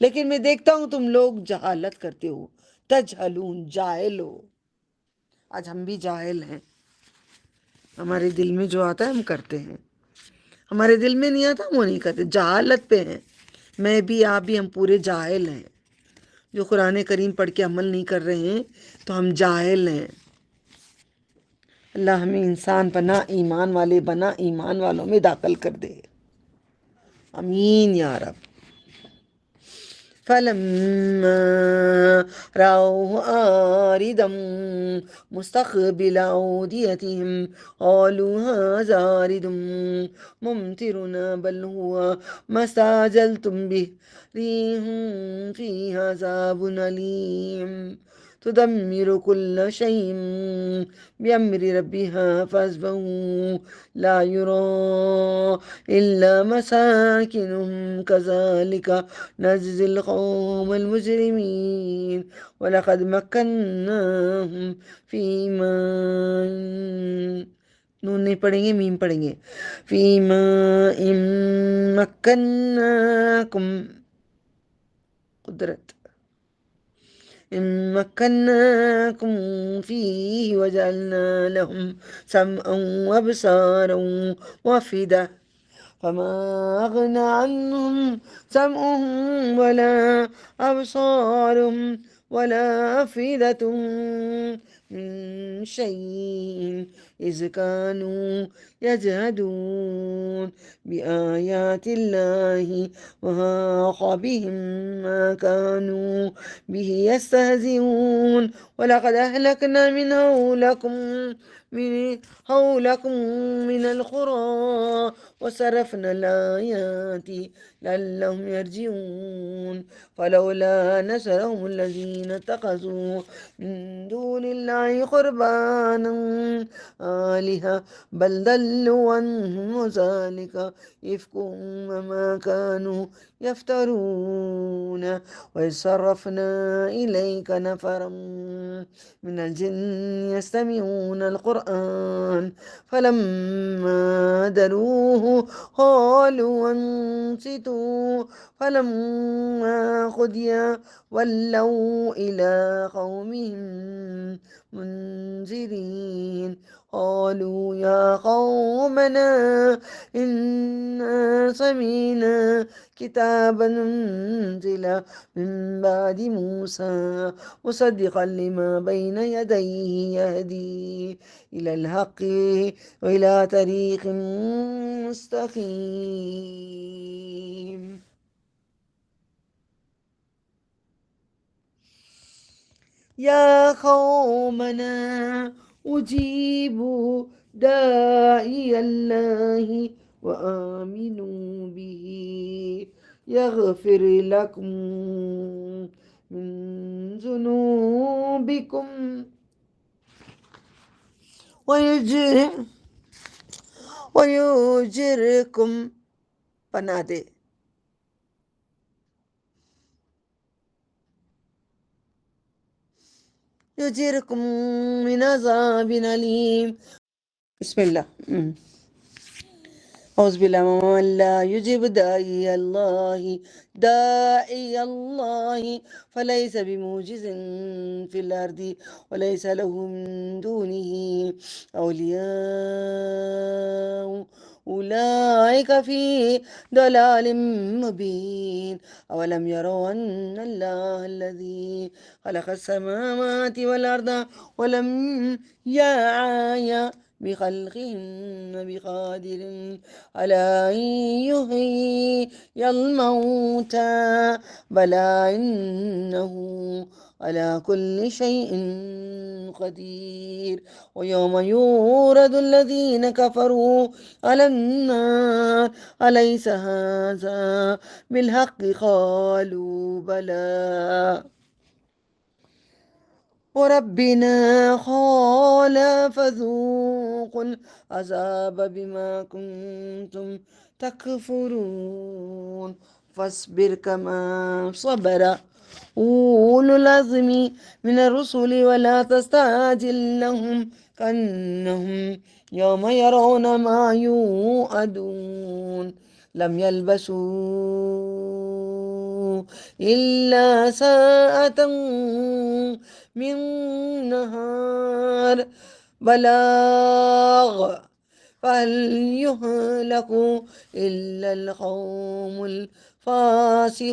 لیکن میں دیکھتا ہوں تم لوگ جہالت کرتے ہو، تجہلون، جاہل ہو۔ آج ہم بھی جاہل ہیں، ہمارے دل میں جو آتا ہے ہم کرتے ہیں، ہمارے دل میں نہیں آتا وہ نہیں کرتے، جہالت پہ ہیں۔ میں بھی، آپ بھی، ہم پورے جاہل ہیں۔ جو قرآن کریم پڑھ کے عمل نہیں کر رہے ہیں تو ہم جاہل ہیں۔ اللہ ہمیں انسان بنا، ایمان والے بنا، ایمان والوں میں داخل کر دے، آمین یا رب۔ فَلَمَّا رَأَوْهُ عَارِضًا مُسْتَقْبِلَ أَوْدِيَتِهِمْ قَالُوا هَٰذَا عَارِضٌ مُمْطِرُنَا بَلْ هُوَ مَا اسْتَعْجَلْتُمْ بِهِ رِيحٌ فِيهَا عَذَابٌ أَلِيمٌ تدمر كل شيء بأمر ربها فأصبحوا لا يرى إلا مساكنهم كذلك نجزي القوم المجرمين ولقد مكناهم في ماء، نون نہیں پڑھیں گے، میم پڑھیں گے، فی ماء مکناکم، قدرت، مكناكم فيه وجعلنا لهم سمعا وأبصارا وأفئدة فما أغنى عنهم سمعهم ولا أبصارهم ولا أفئدتهم من شيء إذ كانوا يجهدون بآيات الله وحاق بهم ما كانوا به يستهزئون ولقد أهلكنا حولكم من القرى وصرفنا الآيات لعلهم يرجعون فلولا نصرهم الذين اتخذوا من دون الله قربانا آلهة بل ضلوا عنهم وذلك إفكهم وما كانوا يفترون وإذ صرفنا إليك نفرا من الجن يستمعون القرآن فلما دروه قالوا أنصتوا فلما قضي ولوا إلى قومهم منذرين قالوا يا قومنا إنا سمعنا كتابا أنزل من بعد موسى مصدقا لما بين يديه يهدي إلى الحق وإلى طريق مستقيم۔ يا قومنا أجيبوا داعي الله وآمنوا به يغفر لكم من ذنوبكم ويجركم پناہ دے، يجركم من عذاب أليم۔ بسم اللہ۔ أعوذ بالله من لا يجب داعي الله فليس بموجز في الأرض وليس له من دونه أولياء أولئك في ضلال مبين أولم يروا أن الله الذي خلق السماوات والأرض ولم يعي بخلقهن بقادر على أن يحيي الموتى بلى إنه على كل شيء قدير ويوم يورد الذين كفروا على النار أليس هذا بالحق قالوا بلى وربنا قال فذوقوا العذاب بما كنتم تكفرون فاصبر كما صبر أولو العزم من الرسل ولا تستعجل لهم كأنهم يوم يرون ما يوعدون لم يلبسوا إلا ساعة من نهار بلاغ فهل يهلك إلا القوم الفاسقون.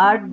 8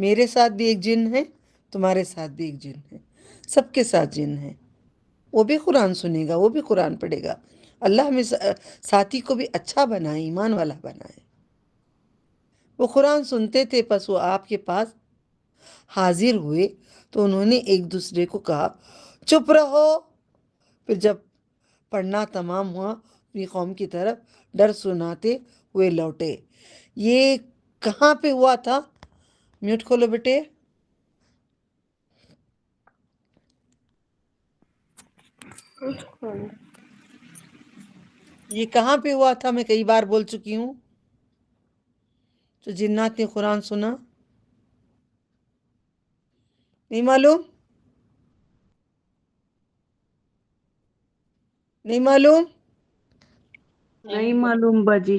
میرے ساتھ بھی ایک جن ہے، تمہارے ساتھ بھی ایک جن ہے، سب کے ساتھ جن ہے، وہ بھی قرآن سنے گا، وہ بھی قرآن پڑھے گا۔ اللہ ہمیں ساتھی کو بھی اچھا بنائے، ایمان والا بنائے۔ وہ قرآن سنتے تھے، پس وہ آپ کے پاس حاضر ہوئے تو انہوں نے ایک دوسرے کو کہا چپ رہو۔ پھر جب پڑھنا تمام ہوا اپنی قوم کی طرف ڈر سناتے ہوئے لوٹے۔ یہ کہاں پہ ہوا تھا؟ میوٹ کھولو بیٹے۔ یہ کہاں پہ ہوا تھا؟ میں کئی بار بول چکی ہوں۔ تو جنات نے قرآن سنا، نہیں معلوم؟ نہیں معلوم؟ نہیں معلوم باجی۔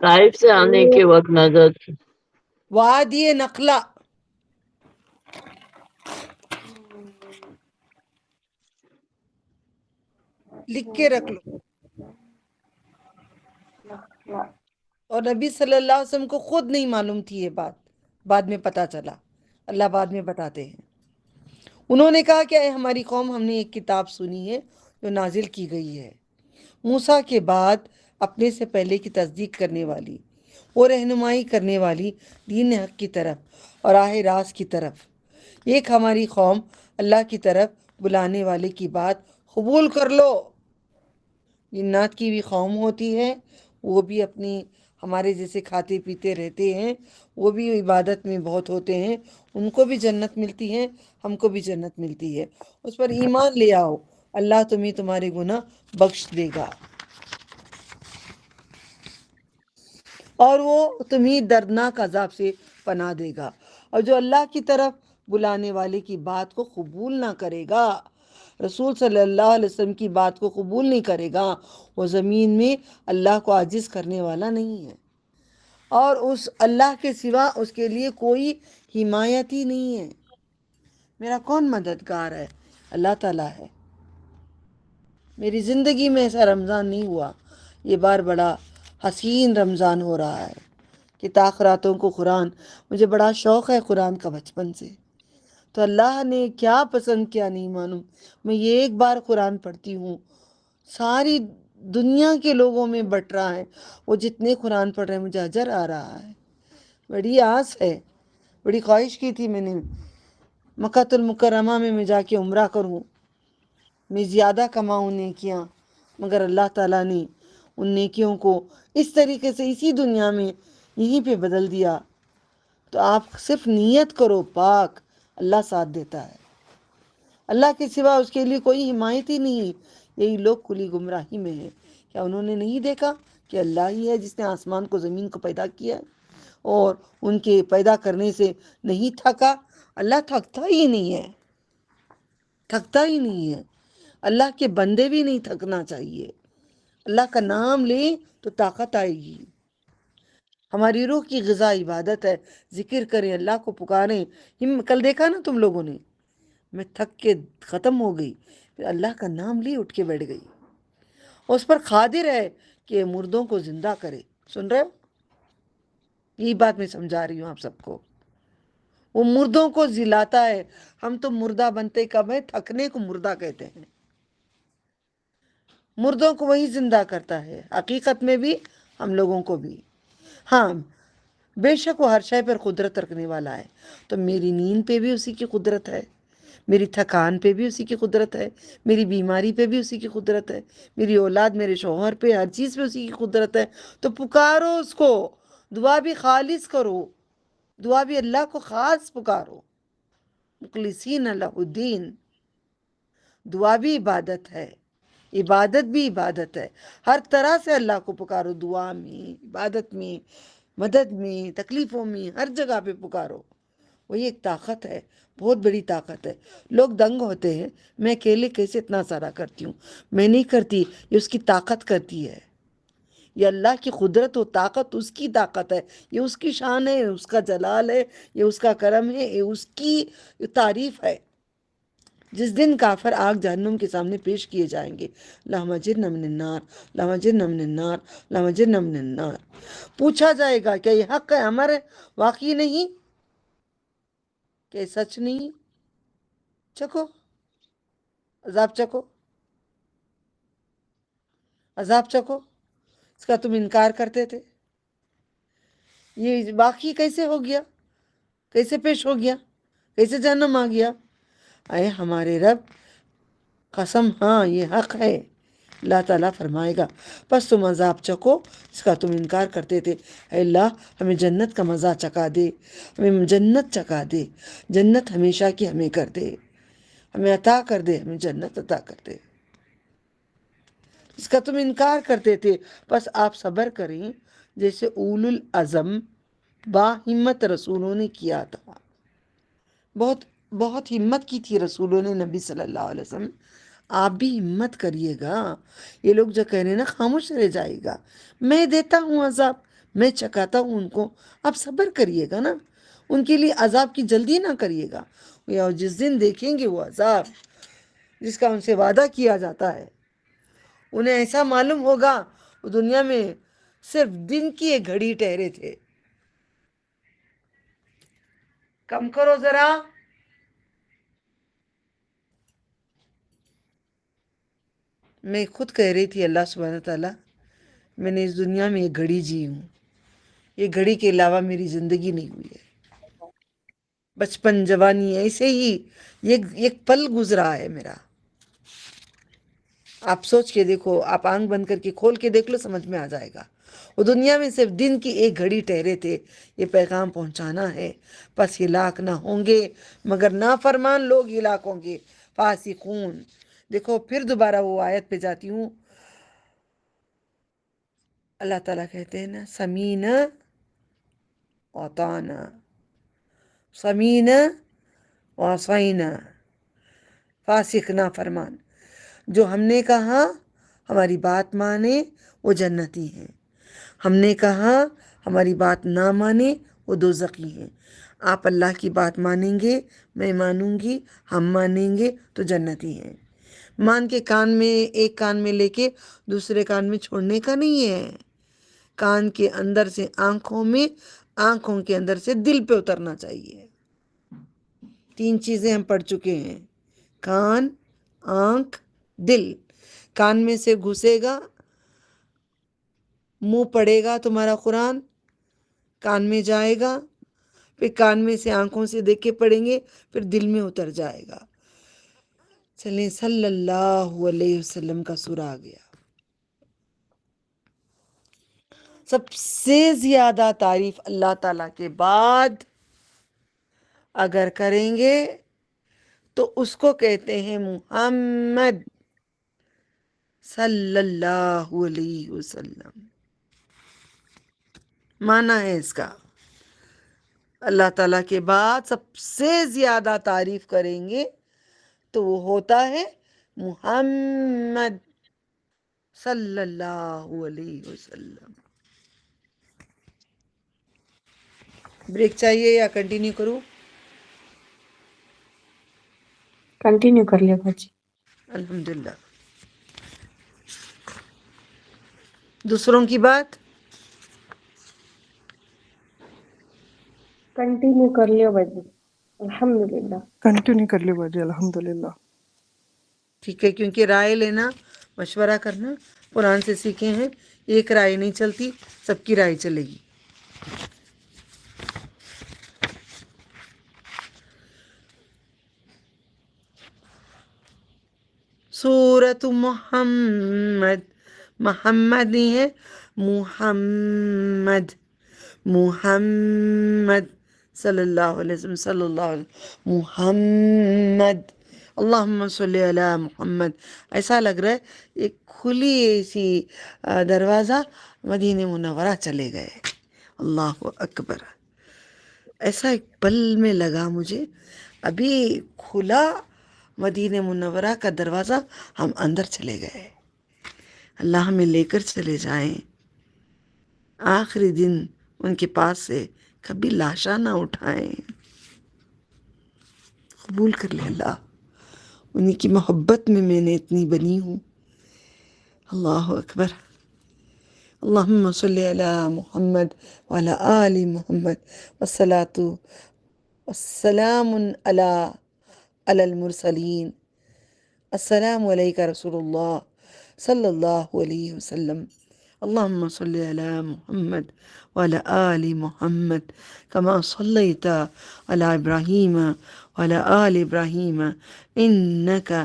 طائف سے آنے کے وقت نجد وادی نخلا، لکھ کے رکھ لو۔ اور نبی صلی اللہ علیہ وسلم کو خود نہیں معلوم تھی یہ بات، بعد میں پتا چلا، اللہ بعد میں بتاتے ہیں۔ انہوں نے کہا کہ اے ہماری قوم، ہم نے ایک کتاب سنی ہے جو نازل کی گئی ہے موسیٰ کے بعد، اپنے سے پہلے کی تصدیق کرنے والی، وہ رہنمائی کرنے والی دین حق کی طرف اور راہ راست کی طرف۔ ایک ہماری قوم اللہ کی طرف بلانے والے کی بات قبول کر لو۔ جنات کی بھی قوم ہوتی ہے، وہ بھی اپنی ہمارے جیسے کھاتے پیتے رہتے ہیں، وہ بھی عبادت میں بہت ہوتے ہیں، ان کو بھی جنت ملتی ہے، ہم کو بھی جنت ملتی ہے۔ اس پر ایمان لے آؤ، اللہ تمہیں تمہارے گناہ بخش دے گا اور وہ تمہیں دردناک عذاب سے پناہ دے گا۔ اور جو اللہ کی طرف بلانے والے کی بات کو قبول نہ کرے گا، رسول صلی اللہ علیہ وسلم کی بات کو قبول نہیں کرے گا، وہ زمین میں اللہ کو عاجز کرنے والا نہیں ہے، اور اس اللہ کے سوا اس کے لیے کوئی حمایتی نہیں ہے۔ میرا کون مددگار ہے؟ اللہ تعالیٰ ہے۔ میری زندگی میں ایسا رمضان نہیں ہوا، یہ بار بڑا حسین رمضان ہو رہا ہے کہ تاخراتوں کو قرآن، مجھے بڑا شوق ہے قرآن کا بچپن سے، تو اللہ نے کیا پسند کیا نہیں معلوم، میں یہ ایک بار قرآن پڑھتی ہوں، ساری دنیا کے لوگوں میں بٹ رہا ہے، وہ جتنے قرآن پڑھ رہے ہیں مجھے اجر آ رہا ہے۔ بڑی آس ہے، بڑی خواہش کی تھی میں نے مکہ المکرمہ میں جا کے عمرہ کروں، میں زیادہ کماؤں نیکیاں، مگر اللہ تعالیٰ نے ان نیکیوں کو اس طریقے سے اسی دنیا میں یہیں پہ بدل دیا۔ تو آپ صرف نیت کرو پاک، اللہ ساتھ دیتا ہے۔ اللہ کے سوا اس کے لیے کوئی حمایت ہی نہیں۔ یہی لوگ کھلی گمراہی میں ہیں۔ کیا انہوں نے نہیں دیکھا کہ اللہ ہی ہے جس نے آسمان کو زمین کو پیدا کیا ہے اور ان کے پیدا کرنے سے نہیں تھکا؟ اللہ تھکتا ہی نہیں ہے، تھکتا ہی نہیں ہے۔ اللہ کے بندے بھی نہیں تھکنا چاہیے۔ اللہ کا نام لیں تو طاقت آئے گی۔ ہماری روح کی غذا عبادت ہے، ذکر کریں، اللہ کو پکاریں۔ کل دیکھا نا تم لوگوں نے، میں تھک کے ختم ہو گئی، پھر اللہ کا نام لی اٹھ کے بیٹھ گئی۔ اس پر قادر ہے کہ مردوں کو زندہ کرے۔ سن رہے ہو؟ یہی بات میں سمجھا رہی ہوں آپ سب کو۔ وہ مردوں کو زلاتا ہے، ہم تو مردہ بنتے کب ہیں؟ تھکنے کو مردہ کہتے ہیں۔ مردوں کو وہی زندہ کرتا ہے، حقیقت میں بھی ہم لوگوں کو بھی۔ ہاں بے شک وہ ہر شے پر قدرت رکھنے والا ہے، تو میری نیند پہ بھی اسی کی قدرت ہے، میری تھکان پہ بھی اسی کی قدرت ہے، میری بیماری پہ بھی اسی کی قدرت ہے، میری اولاد، میرے شوہر پہ، ہر چیز پہ اسی کی قدرت ہے۔ تو پکارو اس کو، دعا بھی خالص کرو، دعا بھی اللہ کو خاص پکارو، مخلصین لہ الدین۔ دعا بھی عبادت ہے، عبادت بھی عبادت ہے، ہر طرح سے اللہ کو پکارو، دعا میں، عبادت میں، مدد میں، تکلیفوں میں، ہر جگہ پہ پکارو۔ وہی ایک طاقت ہے، بہت بڑی طاقت ہے۔ لوگ دنگ ہوتے ہیں، میں اکیلے کیسے اتنا سارا کرتی ہوں؟ میں نہیں کرتی، یہ اس کی طاقت کرتی ہے، یہ اللہ کی قدرت و طاقت، اس کی طاقت ہے، یہ اس کی شان ہے، اس کا جلال ہے، یہ اس کا کرم ہے، یہ اس کی تعریف ہے۔ جس دن کافر آگ جہنم کے سامنے پیش کیے جائیں گے، اللہم اجرنا من النار، اللہم اجرنا من النار، اللہم اجرنا من النار، پوچھا جائے گا کیا یہ حق ہے، امر ہے؟ واقعی نہیں؟ کہ سچ نہیں؟ چکھو عذاب، چکھو عذاب، چکھو، اس کا تم انکار کرتے تھے. یہ واقعی کیسے ہو گیا؟ کیسے پیش ہو گیا؟ کیسے جہنم آ گیا؟ اے ہمارے رب، قسم ہاں یہ حق ہے. اللہ تعالیٰ فرمائے گا پس تم عذاب چکھو، اس کا تم انکار کرتے تھے. اے اللہ ہمیں جنت کا مزہ چکھا دے، ہمیں جنت چکھا دے، جنت ہمیشہ کی ہمیں کر دے، ہمیں عطا کر دے، ہمیں جنت عطا کر دے. اس کا تم انکار کرتے تھے، پس آپ صبر کریں جیسے اولو العزم با ہمت رسولوں نے کیا تھا. بہت بہت ہمت کی تھی رسولوں نے نبی صلی اللہ علیہ وسلم. آپ بھی ہمت کریے گا. یہ لوگ جو کہہ رہے ہیں نا خاموش رہ جائے گا، میں دیتا ہوں عذاب، میں چکاتا ہوں ان کو. آپ صبر کریے گا نا، ان کے لیے عذاب کی جلدی نہ کریے گا. یا جس دن دیکھیں گے وہ عذاب جس کا ان سے وعدہ کیا جاتا ہے، انہیں ایسا معلوم ہوگا وہ دنیا میں صرف دن کی ایک گھڑی ٹھہرے تھے. کم کرو ذرا. میں خود کہہ رہی تھی اللہ سبحانہ تعالیٰ میں نے اس دنیا میں ایک گھڑی جی ہوں، یہ گھڑی کے علاوہ میری زندگی نہیں ہوئی ہے. بچپن، جوانی، ایسے ہی ایک پل گزرا ہے میرا. آپ سوچ کے دیکھو، آپ آنکھ بند کر کے کھول کے دیکھ لو، سمجھ میں آ جائے گا. وہ دنیا میں صرف دن کی ایک گھڑی ٹھہرے تھے. یہ پیغام پہنچانا ہے، پس ہلاک نہ ہوں گے مگر نافرمان لوگ ہلاک ہوں گے، فاسقون. دیکھو پھر دوبارہ وہ آیت پہ جاتی ہوں. اللہ تعالیٰ کہتے ہیں نا سمینا وطانا، سمینا وعصینا، فاسق نافرمان. جو ہم نے کہا ہماری بات مانے وہ جنتی ہیں، ہم نے کہا ہماری بات نہ مانے وہ دوزخی ہیں. آپ اللہ کی بات مانیں گے، میں مانوں گی، ہم مانیں گے تو جنتی ہیں. مان کے کان میں، ایک کان میں لے کے دوسرے کان میں چھوڑنے کا نہیں ہے. کان کے اندر سے آنکھوں میں، آنکھوں کے اندر سے دل پہ اترنا چاہیے. 3 چیزیں ہم پڑھ چکے ہیں، کان، آنکھ، دل. کان میں سے گھسے گا، منہ پڑے گا تمہارا قرآن، کان میں جائے گا، پھر کان میں سے آنکھوں سے دیکھ کے پڑھیں گے، پھر دل میں اتر جائے گا. چلیں صلی اللہ علیہ وسلم کا سورہ آ گیا. سب سے زیادہ تعریف اللہ تعالیٰ کے بعد اگر کریں گے تو اس کو کہتے ہیں محمد صلی اللہ علیہ وسلم. معنی ہے اس کا، اللہ تعالیٰ کے بعد سب سے زیادہ تعریف کریں گے تو وہ ہوتا ہے محمد صلی اللہ علیہ وسلم. بریک چاہیے یا کنٹینیو کروں؟ کنٹینیو کر لیا باجی. الحمدللہ. دوسروں کی بات کنٹینیو کر لیا باجی. الحمدللہ. کنٹینیو کر لیا باجی الحمدللہ. ٹھیک ہے، کیونکہ رائے لینا، مشورہ کرنا قرآن سے سیکھے ہیں. ایک رائے نہیں چلتی، سب کی رائے چلے گی. سورۃ محمد، محمد نہیں ہے، محمد، محمد صلی اللہ علیہ وسلم، صلی اللہ علیہ وسلم، محمد. اللہم صلی علی محمد. ایسا لگ رہا ہے ایک کھلی ایسی دروازہ مدینہ منورہ چلے گئے. اللہ اکبر. ایسا ایک پل میں لگا مجھے، ابھی کھلا مدینہ منورہ کا دروازہ، ہم اندر چلے گئے. اللہ ہمیں لے کر چلے جائیں آخری دن ان کے پاس سے، کبھی لاشا نہ اٹھائیں. قبول کر لے اللہ، انہی کی محبت میں نے اتنی بنی ہوں. اللہ اکبر. اللہم صلی علی محمد وعلی آل محمد والصلاة السلام علی المرسلین، السلام علیکہ رسول اللہ صلی اللہ علیہ وسلم، اللہم صلی علی محمد وعلی آل محمد کما صلیت علی ابراہیم وعلی آل ابراہیم انکا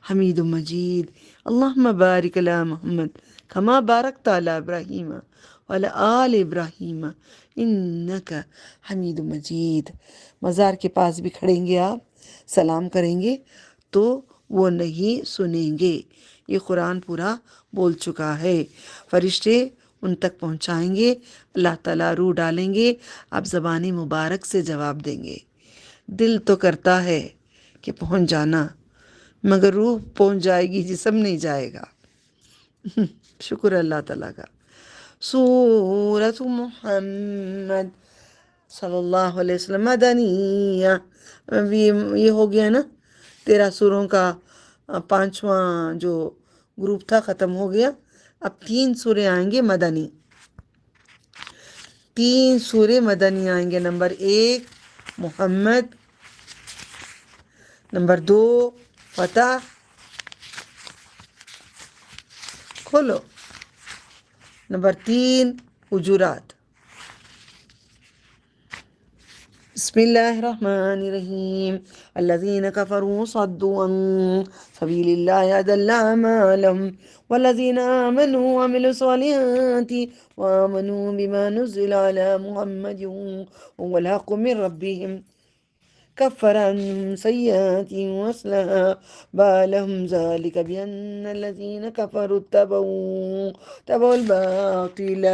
حمید مجید، اللہم بارک علی محمد کما بارکت علی ابراہیم وعلی آل ابراہیم انکا حمید مجید۔ مزار کے پاس بھی کھڑیں گے آپ، سلام کریں گے تو وہ نہیں سنیں گے۔ یہ قرآن پورا بول چکا ہے، فرشتے ان تک پہنچائیں گے، اللہ تعالیٰ روح ڈالیں گے، آپ زبان مبارک سے جواب دیں گے۔ دل تو کرتا ہے کہ پہنچ جانا، مگر روح پہنچ جائے گی، جسم نہیں جائے گا۔ شکر اللہ تعالیٰ کا۔ سورۃ محمد صلی اللہ علیہ وسلم مدنیہ، اب یہ ہو گیا نا 13 سوروں کا 5واں جو گروپ تھا ختم ہو گیا۔ اب 3 سورے آئیں گے مدنی، 3 سورے مدنی آئیں گے۔ نمبر 1 محمد، نمبر 2 فتح، کھولو، نمبر 3 حجرات۔ بسم اللہ الرحمن الرحیم، الذین کفروا صدوا عن سبیل اللہ اضل اعمالهم والذین آمنوا وعملوا الصالحات وآمنوا بما نزل على محمد هو الحق من ربهم كفر عنهم سيئاتهم وأصلح بالهم ذلك بأن الذين كفروا اتبعوا الباطل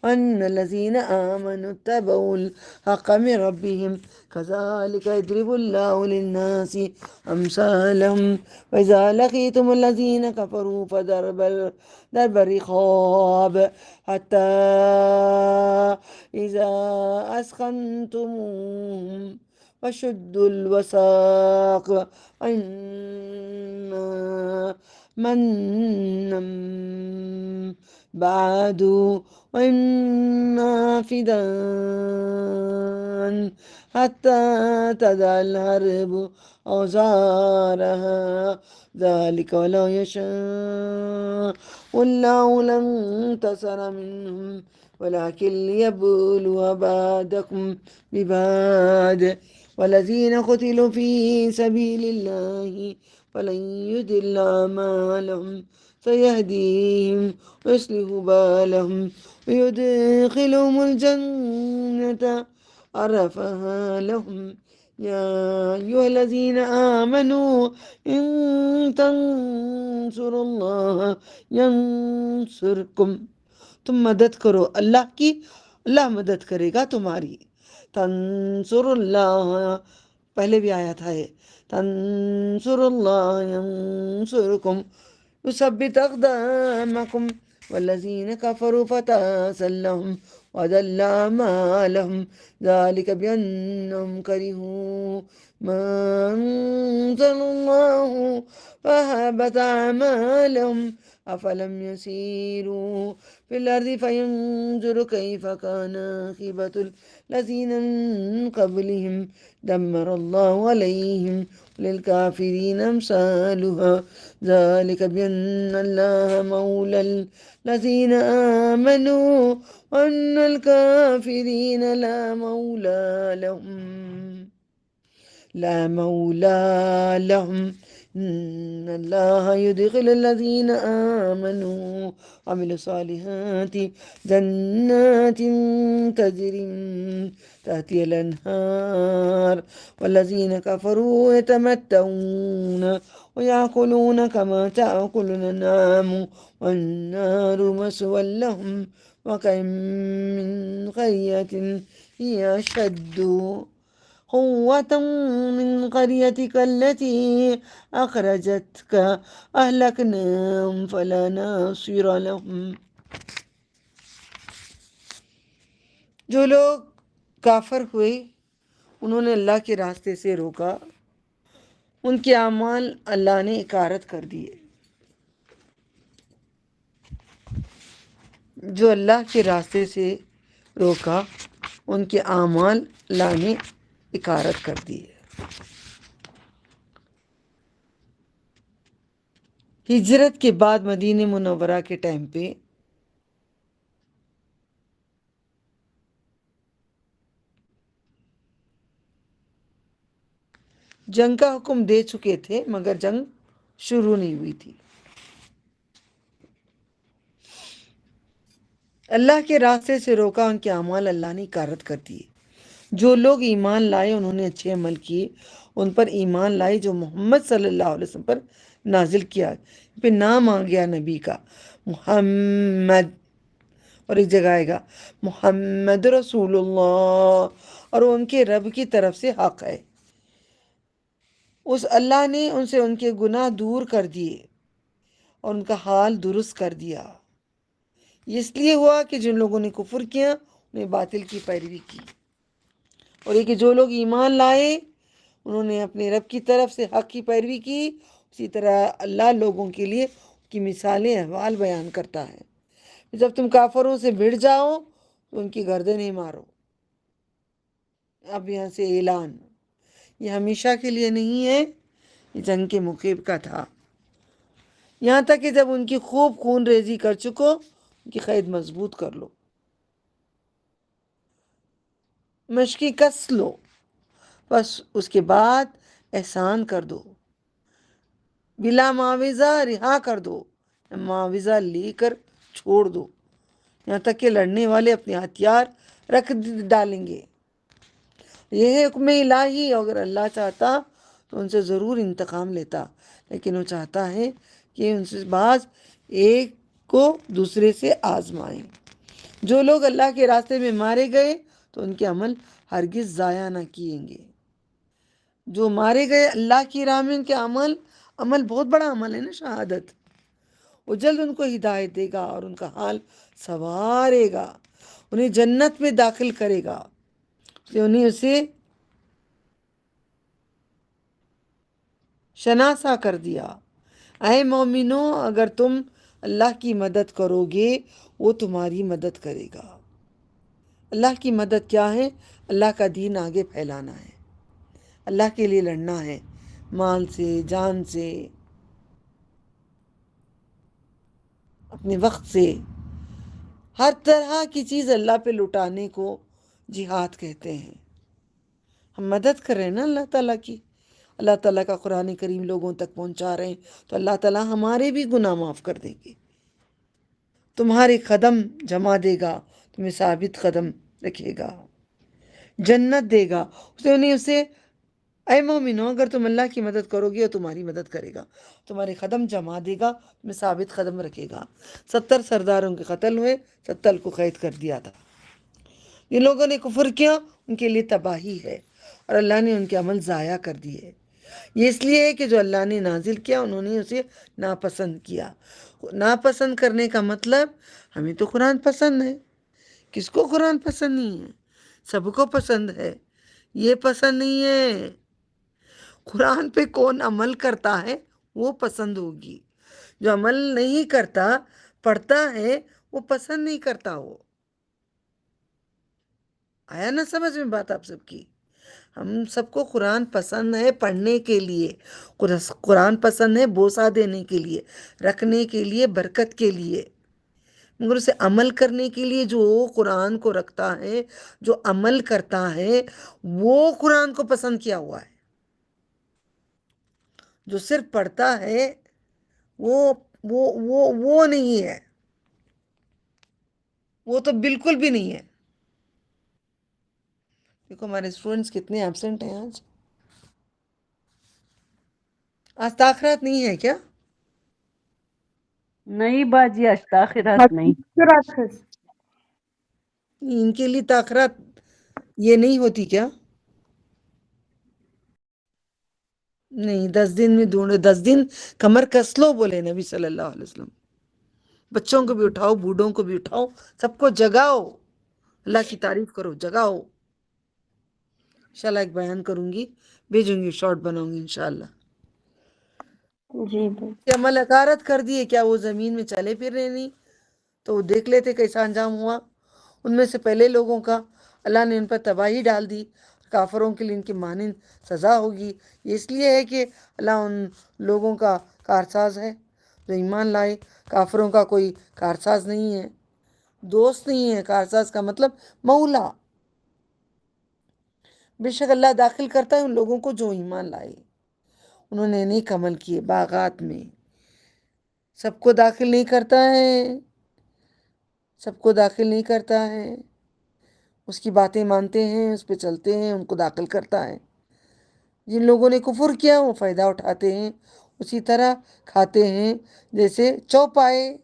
وأن الذين آمنوا اتبعوا الحق من ربهم كذلك يضرب الله للناس أمثالهم وإذا لقيتم الذين كفروا فضرب الرقاب حتى إذا أثخنتموهم وشدوا الوثاق منا بعد وإما فداء حتى تضع الحرب أوزارها ذلك ولو يشاء والله لانتصر منهم ولكن ليبلو بعضكم ببعض والذين قتلوا في سبيل الله فلن يضل أعمالهم سيهديهم ويصلح بالهم ويدخلهم الجنة عرفها لهم يا أيها الذين آمنوا إن تنصروا الله ينصركم، تم مدد کرو اللہ کی، اللہ مدد کرے گا تمہاری۔ تنصر اللہ پہلے بھی آیا تھا، یہ تنصر اللہ ینصرکم یثبت اقدامکم والذین کفروا فتعسا لهم وضل اعمالهم ذلك بأنهم كرهوا ما أنزل الله فأحبط أعمالهم أفلم يسيروا في الأرض فينظروا كيف كان عاقبة الذين من قبلهم دمر الله عليهم وللكافرين أمثالها ذلك بأن الله مولى الذين آمنوا وأن الكافرين لا مولى لهم إن الله يدخل الذين آمنوا وعملوا الصالحات جنات تجري من تحتها الأنهار والذين كفروا يتمتعون ويأكلون كما تأكل الأنعام والنار مثوى لهم وكأين من قرية هي أشد قوة من قريتك التي أخرجتك أهلكناهم فلا ناصر لهم۔ جو لوگ کافر ہوئے، انہوں نے اللہ کے راستے سے روکا، ان کے اعمال اللہ نے اکارت کر دیے۔ جو اللہ کے راستے سے روکا، ان کے اعمال اللہ نے اکارت کر دی ہے۔ ہجرت کے بعد مدینہ منورہ کے ٹائم پہ جنگ کا حکم دے چکے تھے مگر جنگ شروع نہیں ہوئی تھی۔ اللہ کے راستے سے روکا، ان کے اعمال اللہ نے اکارت کر دیے۔ جو لوگ ایمان لائے انہوں نے اچھے عمل کیے، ان پر ایمان لائے جو محمد صلی اللہ علیہ وسلم پر نازل کیا، پہ نام آ گیا نبی کا محمد، اور ایک جگہ آئے گا محمد رسول اللہ، اور ان کے رب کی طرف سے حق ہے۔ اس اللہ نے ان سے ان کے گناہ دور کر دیے اور ان کا حال درست کر دیا۔ یہ اس لیے ہوا کہ جن لوگوں نے کفر کیا انہیں باطل کی پیروی کی، اور یہ کہ جو لوگ ایمان لائے انہوں نے اپنے رب کی طرف سے حق کی پیروی کی۔ اسی طرح اللہ لوگوں کے لیے کی مثالیں احوال بیان کرتا ہے۔ جب تم کافروں سے بھڑ جاؤ تو ان کی گردنیں مارو۔ اب یہاں سے اعلان، یہ ہمیشہ کے لیے نہیں ہے، یہ جنگ کے موقع کا تھا، یہاں تک کہ جب ان کی خوب خون ریزی کر چکو ان کی قید مضبوط کر لو، مشقی کس لو، بس اس کے بعد احسان کر دو، بلا معاوضہ رہا کر دو، معاوضہ لے کر چھوڑ دو، یہاں تک کہ لڑنے والے اپنے ہتھیار رکھ ڈالیں گے۔ یہ ہے حکم الہی، اگر اللہ چاہتا تو ان سے ضرور انتقام لیتا، لیکن وہ چاہتا ہے کہ ان سے بعض ایک کو دوسرے سے آزمائیں۔ جو لوگ اللہ کے راستے میں مارے گئے تو ان کے عمل ہرگز ضائع نہ کییں گے۔ جو مارے گئے اللہ کی راہ میں، ان کے عمل بہت بڑا عمل ہے نا، شہادت، وہ جلد ان کو ہدایت دے گا اور ان کا حال سنوارے گا، انہیں جنت میں داخل کرے گا، انہیں اسے شناسا کر دیا۔ اے مومنو، اگر تم اللہ کی مدد کرو گے وہ تمہاری مدد کرے گا۔ اللہ کی مدد کیا ہے؟ اللہ کا دین آگے پھیلانا ہے، اللہ کے لیے لڑنا ہے، مال سے، جان سے، اپنے وقت سے، ہر طرح کی چیز اللہ پہ لٹانے کو جہاد کہتے ہیں۔ ہم مدد کر رہے ہیں نا اللہ تعالیٰ کی، اللہ تعالیٰ کا قرآن کریم لوگوں تک پہنچا رہے ہیں، تو اللہ تعالیٰ ہمارے بھی گناہ معاف کر دیں گے، تمہارے قدم جما دے گا، تمہیں ثابت قدم رکھے گا، جنت دے گا۔ اسے اے مومنو، اگر تم اللہ کی مدد کرو گے وہ تمہاری مدد کرے گا، تمہارے قدم جما دے گا، تمہیں ثابت قدم رکھے گا۔ 70 سرداروں کے قتل ہوئے، 70 کو قید کر دیا تھا۔ جن لوگوں نے کفر کیا ان کے لیے تباہی ہے، اور اللہ نے ان کے عمل ضائع کر دیے۔ یہ اس لیے ہے کہ جو اللہ نے نازل کیا انہوں نے اسے ناپسند کیا۔ ناپسند کرنے کا مطلب، ہمیں تو قرآن پسند ہے، کس کو قرآن پسند نہیں ہے؟ سب کو پسند ہے، یہ پسند نہیں ہے۔ قرآن پہ کون عمل کرتا ہے وہ پسند ہوگی، جو عمل نہیں کرتا، پڑھتا ہے، وہ پسند نہیں کرتا۔ وہ آیا نا سمجھ میں بات آپ سب کی؟ ہم سب کو قرآن پسند ہے پڑھنے کے لیے، قرآن پسند ہے بوسہ دینے کے لیے، رکھنے کے لیے، برکت کے لیے، مگر اسے عمل کرنے کے لیے جو قرآن کو رکھتا ہے، جو عمل کرتا ہے، وہ قرآن کو پسند کیا ہوا ہے۔ جو صرف پڑھتا ہے وہ نہیں ہے، وہ تو بالکل بھی نہیں ہے۔ دیکھو ہمارے اسٹوڈنٹس کتنے ایبسنٹ ہیں آج تاخیرات نہیں ہے کیا؟ نہیں باجی، آج تاخیرات نہیں۔ ان کے لیے تاخیرات یہ نہیں ہوتی کیا؟ نہیں، 10 دن میں ڈھونڈے، 10 دن کمر کس لو بولے نبی صلی اللہ علیہ وسلم۔ بچوں کو بھی اٹھاؤ، بوڑھوں کو بھی اٹھاؤ، سب کو جگاؤ، اللہ کی تعریف کرو، جگاؤ۔ انشاءاللہ ایک بیان کروں گی، بھیجوں گی، شارٹ بناؤں گی انشاءاللہ۔ جی عمل اکارت کر دیے، کیا وہ زمین میں چلے پھر رہے نہیں؟ تو وہ دیکھ لیتے کیسا انجام ہوا ان میں سے پہلے لوگوں کا۔ اللہ نے ان پر تباہی ڈال دی، کافروں کے لیے ان کی مانند سزا ہوگی۔ یہ اس لیے ہے کہ اللہ ان لوگوں کا کارساز ہے جو ایمان لائے، کافروں کا کوئی کارساز نہیں ہے، دوست نہیں ہے۔ کارساز کا مطلب مولا۔ بے شک اللہ داخل کرتا ہے ان لوگوں کو جو ایمان لائے، انہوں نے نیک عمل کیے باغات میں۔ سب کو داخل نہیں کرتا ہے، سب کو داخل نہیں کرتا ہے، اس کی باتیں مانتے ہیں، اس پہ چلتے ہیں، ان کو داخل کرتا ہے۔ جن لوگوں نے کفر کیا وہ فائدہ اٹھاتے ہیں، اسی طرح کھاتے ہیں جیسے چوپائے۔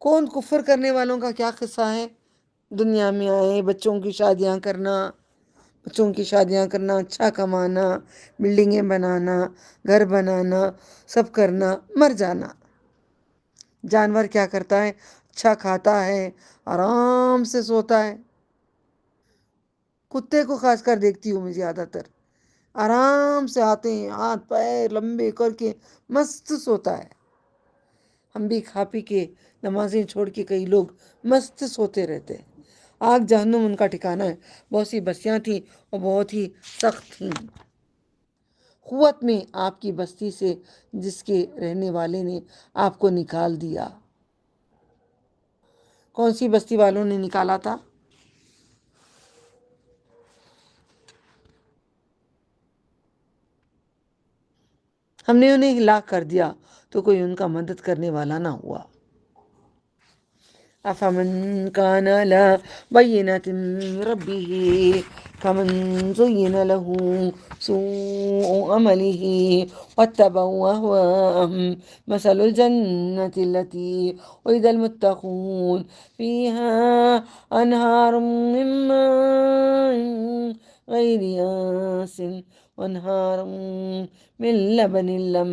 کون کفر کرنے والوں کا کیا قصہ ہے؟ دنیا میں آئے، بچوں کی شادیاں کرنا، اچھا کمانا، بلڈنگیں بنانا، گھر بنانا، سب کرنا، مر جانا۔ جانور کیا کرتا ہے؟ اچھا کھاتا ہے، آرام سے سوتا ہے۔ کتے کو خاص کر دیکھتی ہوں میں زیادہ تر، آرام سے آتے ہیں، ہاتھ پیر لمبے کر کے مست سوتا ہے۔ ہم بھی کھا پی کے نمازیں چھوڑ کے کئی لوگ مست سوتے رہتے ہیں۔ آگ جہنم ان کا ٹھکانہ ہے۔ بہت سی بستیاں تھیں اور بہت ہی سخت تھیں۔ قوت میں آپ کی بستی سے جس کے رہنے والے نے آپ کو نکال دیا۔ کون سی بستی والوں نے نکالا تھا؟ ہم نے انہیں ہلاک کر دیا تو کوئی ان کا مدد کرنے والا نہ ہوا۔ افمن کان علی بینۃ من ربہ کمن زین لہ سوء عملہ واتبعوا اہواءہم مثل الجنۃ التی وعد المتقون فیہا انہار من ماء غیر آسن وانہار من لبن لم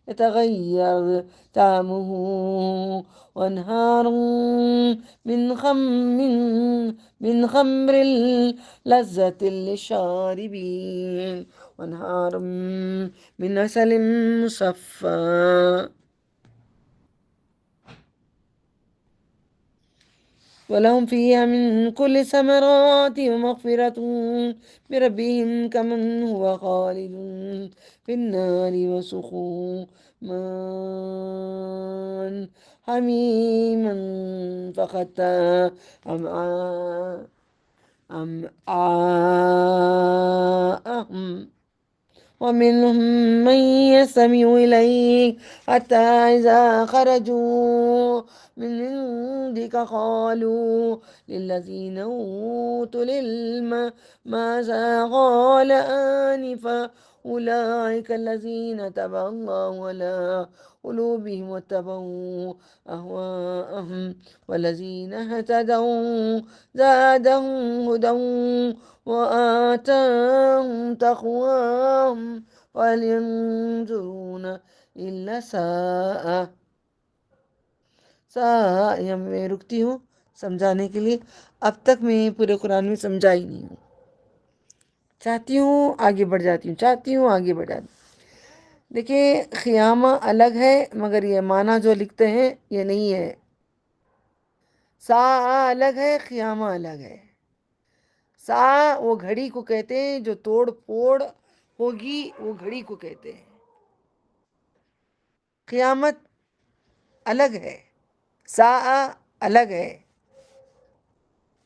يتغير طعمه وانهار من خمر لذة للشاربين وانهار من عسل مصفى ولهم فيها من كل الثمرات ومغفرة من ربهم كمن هو خالد في النار وسقوا ماء حميما فقطع أمعاءهم ومنهم من يستمع إليك حتى إذا خرجوا من عندك قالوا للذين أوتوا العلم ماذا قال آنفا أولئك الذين تبع الله على قلوبهم واتبعوا أهواءهم والذين اهتدوا زادهم هدى وآتاهم تقواهم وهل ينظرون إلا ساء۔ میں رکتی ہوں سمجھانے کے لیے۔ اب تک میں پورے قرآن میں سمجھا ہی نہیں ہوں، چاہتی ہوں آگے بڑھ جاتی ہوں۔ دیکھیں قیامہ الگ ہے مگر یہ معنی جو لکھتے ہیں یہ نہیں ہے۔ ساعہ الگ ہے، قیامہ الگ ہے۔ ساعہ وہ گھڑی کو کہتے ہیں جو توڑ پھوڑ ہوگی، وہ گھڑی کو کہتے ہیں۔ قیامت الگ ہے، ساعہ الگ ہے۔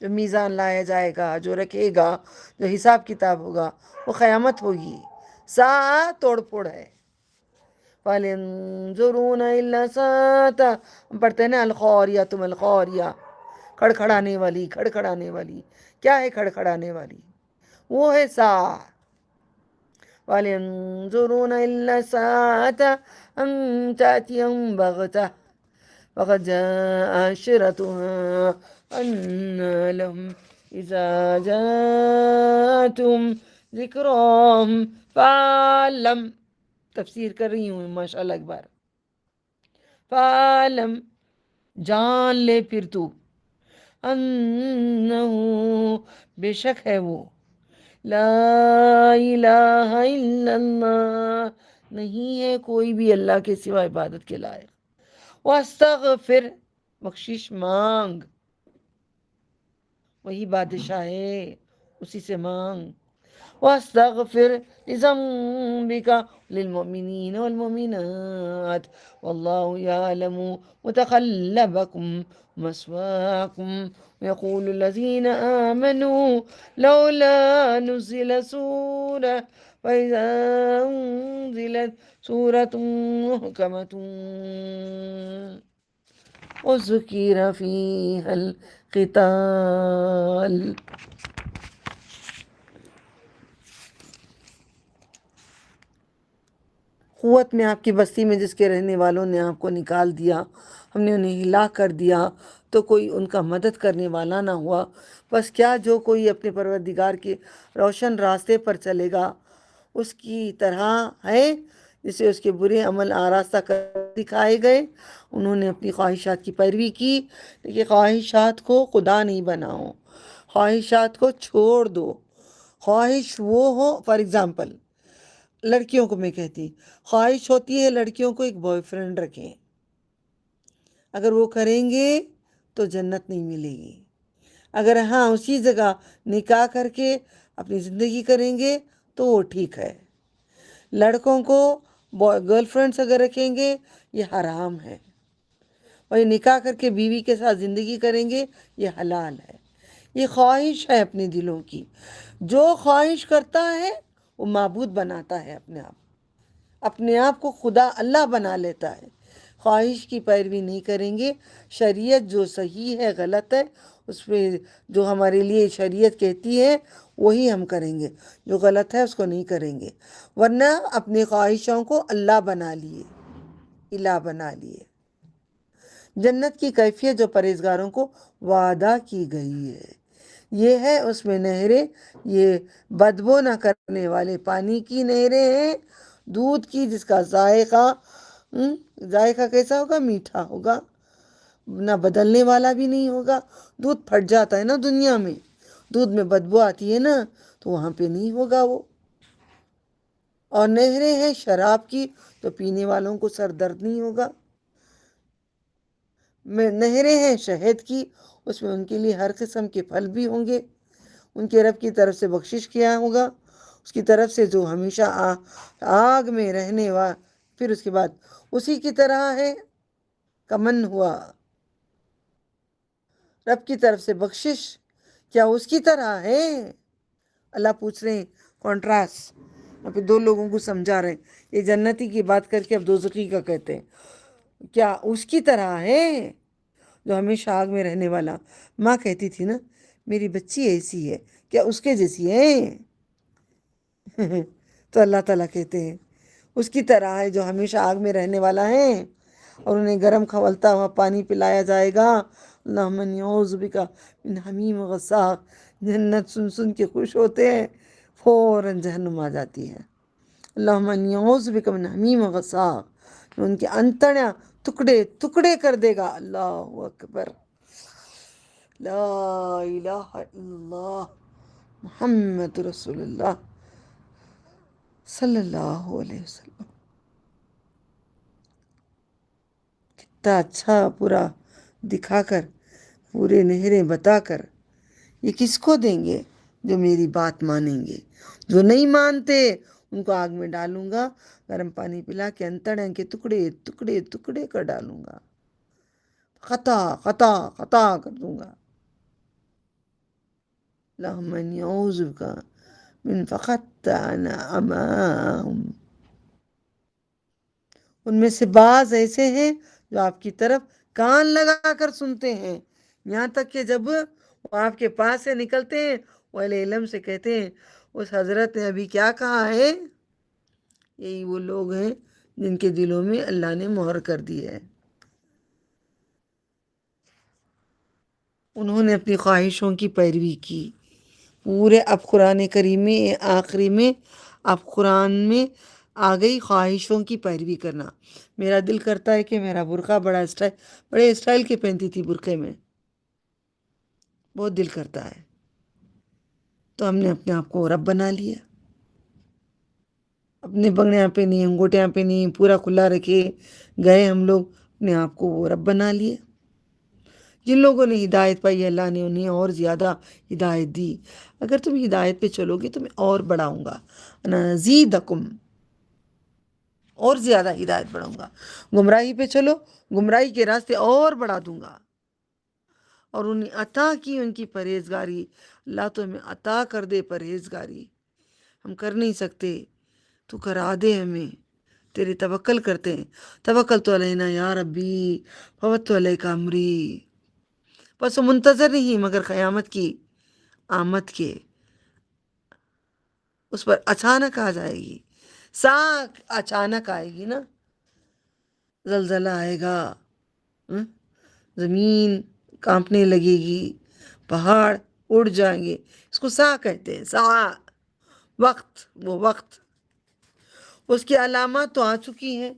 جو میزان لایا جائے گا، جو رکھے گا، جو حساب کتاب ہوگا، وہ قیامت ہوگی۔ ساعہ توڑ پھوڑ ہے۔ فَلْيَنظُرُونَ إِلَّا سَاعَةً، ہم پڑھتے ہیں نا القاریہ، تم القاریہ، کھڑکھڑانے والی۔ کیا ہے کھڑکھڑانے والی؟ وہ ہے ساعہ۔ وَلْيَنظُرُونَ إِلَّا سَاعَةً أَن تَأْتِيَهُمْ بَغْتَةً وَقَدْ جَاءَ أَشْرَطُهَا أَنَّىٰ لَهُمْ إِذَا جَاءَتْهُمْ ذِكْرَاهُمْ فَعَلَّمْ، تفسیر کر رہی ہوں ماشاءاللہ ایک بار۔ فَعَلَّمْ، جان لے پھر تو، انہو، بے شک ہے وہ، لا الہ الا اللہ، نہیں ہے کوئی بھی اللہ کے سوا عبادت کے لائق۔ واستغفر، بخشش مانگ، وہی بادشاہ ہے، اسی سے مانگ. واستغفر لذنبك للمؤمنين والمؤمنات والله يعلم متقلبكم ومثواكم. ويقول الذين آمنوا لولا نزل سورة فإذا أنزلت سورة محكمة وذكر فيها القتال. قوت میں آپ کی بستی میں جس کے رہنے والوں نے آپ کو نکال دیا، ہم نے انہیں ہلاک کر دیا تو کوئی ان کا مدد کرنے والا نہ ہوا. بس کیا جو کوئی اپنے پروردگار کے روشن راستے پر چلے گا اس کی طرح ہے جسے اس کے برے عمل آراستہ کر دکھائے گئے. انہوں نے اپنی خواہشات کی پیروی کی، لیکن خواہشات کو خدا نہیں بناؤ، خواہشات کو چھوڑ دو. خواہش وہ ہو، فار ایگزامپل لڑکیوں کو میں کہتی، خواہش ہوتی ہے لڑکیوں کو ایک بوائے فرینڈ رکھیں. اگر وہ کریں گے تو جنت نہیں ملے گی. اگر ہاں اسی جگہ نکاح کر کے اپنی زندگی کریں گے تو وہ ٹھیک ہے. لڑکوں کو گرل فرینڈس اگر رکھیں گے یہ حرام ہے، اور یہ نکاح کر کے بیوی کے ساتھ زندگی کریں گے یہ حلال ہے. یہ خواہش ہے اپنے دلوں کی. جو خواہش کرتا ہے وہ معبود بناتا ہے اپنے آپ کو خدا اللہ بنا لیتا ہے. خواہش کی پیروی نہیں کریں گے. شریعت جو صحیح ہے غلط ہے اس پہ جو ہمارے لیے شریعت کہتی ہے وہی ہم کریں گے، جو غلط ہے اس کو نہیں کریں گے. ورنہ اپنی خواہشوں کو اللہ بنا لیے، الہ بنا لیے. جنت کی کیفیت جو پرہیزگاروں کو وعدہ کی گئی ہے یہ ہے، اس میں نہریں، یہ بدبو نہ کرنے والے پانی کی نہریں ہیں، دودھ کی جس کا ذائقہ کیسا ہوگا؟ میٹھا ہوگا، نہ بدلنے والا بھی نہیں ہوگا. دودھ پھٹ جاتا ہے نا دنیا میں، دودھ میں بدبو آتی ہے نا، تو وہاں پہ نہیں ہوگا وہ. اور نہریں ہیں شراب کی تو پینے والوں کو سر درد نہیں ہوگا. نہریں ہیں شہد کی، اس میں ان کے لیے ہر قسم کے پھل بھی ہوں گے. ان کے رب کی طرف سے بخشش کیا ہوگا، اس کی طرف سے جو ہمیشہ آگ میں رہنے والا. پھر اس کے بعد اسی کی طرح ہے، کمن ہوا رب کی طرف سے بخشش، کیا اس کی طرح ہے؟ اللہ پوچھ رہے ہیں کانٹراسٹ. یہاں پہ دو لوگوں کو سمجھا رہے ہیں. یہ جنتی کی بات کر کے اب دوزخی کا کہتے ہیں. کیا اس کی طرح ہے جو ہمیشہ آگ میں رہنے والا؟ ماں کہتی تھی نا میری بچی ایسی ہے، کیا اس کے جیسی ہے؟ تو اللہ تعالیٰ کہتے ہیں اس کی طرح ہے جو ہمیشہ آگ میں رہنے والا ہے اور انہیں گرم کھولتا ہوا پانی پلایا جائے گا. اللہم انی اعوذ بک من حمیم غساق. جنت سن سن کے خوش ہوتے ہیں، فوراً جہنم آ جاتی ہے. اللہم انی اعوذ بک من حمیم غساق، ان کے انتڑیاں ٹکڑے ٹکڑے کر دے گا. اللہ اکبر، لا الہ الا اللہ محمد رسول اللہ صلی اللہ علیہ وسلم. کتنا اچھا پورا دکھا کر، پورے نہریں بتا کر. یہ کس کو دیں گے؟ جو میری بات مانیں گے. جو نہیں مانتے ان کو آگ میں ڈالوں گا، گرم پانی پلا کے انتڑیں کے ٹکڑے ٹکڑے ٹکڑے کر ڈالوں گا، خطا خطا خطا کر دوں گا. اللہم انی اعوذ بک من فقط نعماہم. ان میں سے بعض ایسے ہیں جو آپ کی طرف کان لگا کر سنتے ہیں، یہاں تک کہ جب وہ آپ کے پاس سے نکلتے ہیں وہ اہل علم سے کہتے ہیں اس حضرت نے ابھی کیا کہا ہے. یہی وہ لوگ ہیں جن کے دلوں میں اللہ نے مہر کر دی ہے. انہوں نے اپنی خواہشوں کی پیروی کی. پورے اب قرآن کریم میں آخری میں اب قرآن میں آ گئی خواہشوں کی پیروی کرنا. میرا دل کرتا ہے کہ میرا برقع بڑے اسٹائل کے پہنتی تھی برقعے میں، بہت دل کرتا ہے. تو ہم نے اپنے آپ کو رب بنا لیا. اپنے بنگڑیاں پہنی، انگوٹیاں پہنی، پورا کھلا رکھے گئے ہم لوگ، اپنے آپ کو وہ رب بنا لیے. جن لوگوں نے ہدایت پائی اللہ نے انہیں اور زیادہ ہدایت دی. اگر تم ہدایت پہ چلو گے تو میں اور بڑھاؤں گا. نزیدکم، اور زیادہ ہدایت بڑھاؤں گا. گمراہی پہ چلو، گمراہی کے راستے اور بڑھا دوں گا. اور انہیں عطا کی ان کی پرہیزگاری. اللہ تو ہمیں عطا کر دے پرہیزگاری. ہم کر نہیں سکتے، تو کرا دے ہمیں. تیرے توکل کرتے ہیں. توکلت علینا یا ربی فوت علیک امری. بس وہ منتظر نہیں مگر قیامت کی آمد کے. اس پر اچانک آ جائے گی. ساکھ اچانک آئے گی نا. زلزلہ آئے گا، زمین کانپنے لگے گی، پہاڑ اڑ جائیں گے. اس کو سا کہتے ہیں. سا وقت، وہ وقت. اس کی علامات تو آ چکی ہیں.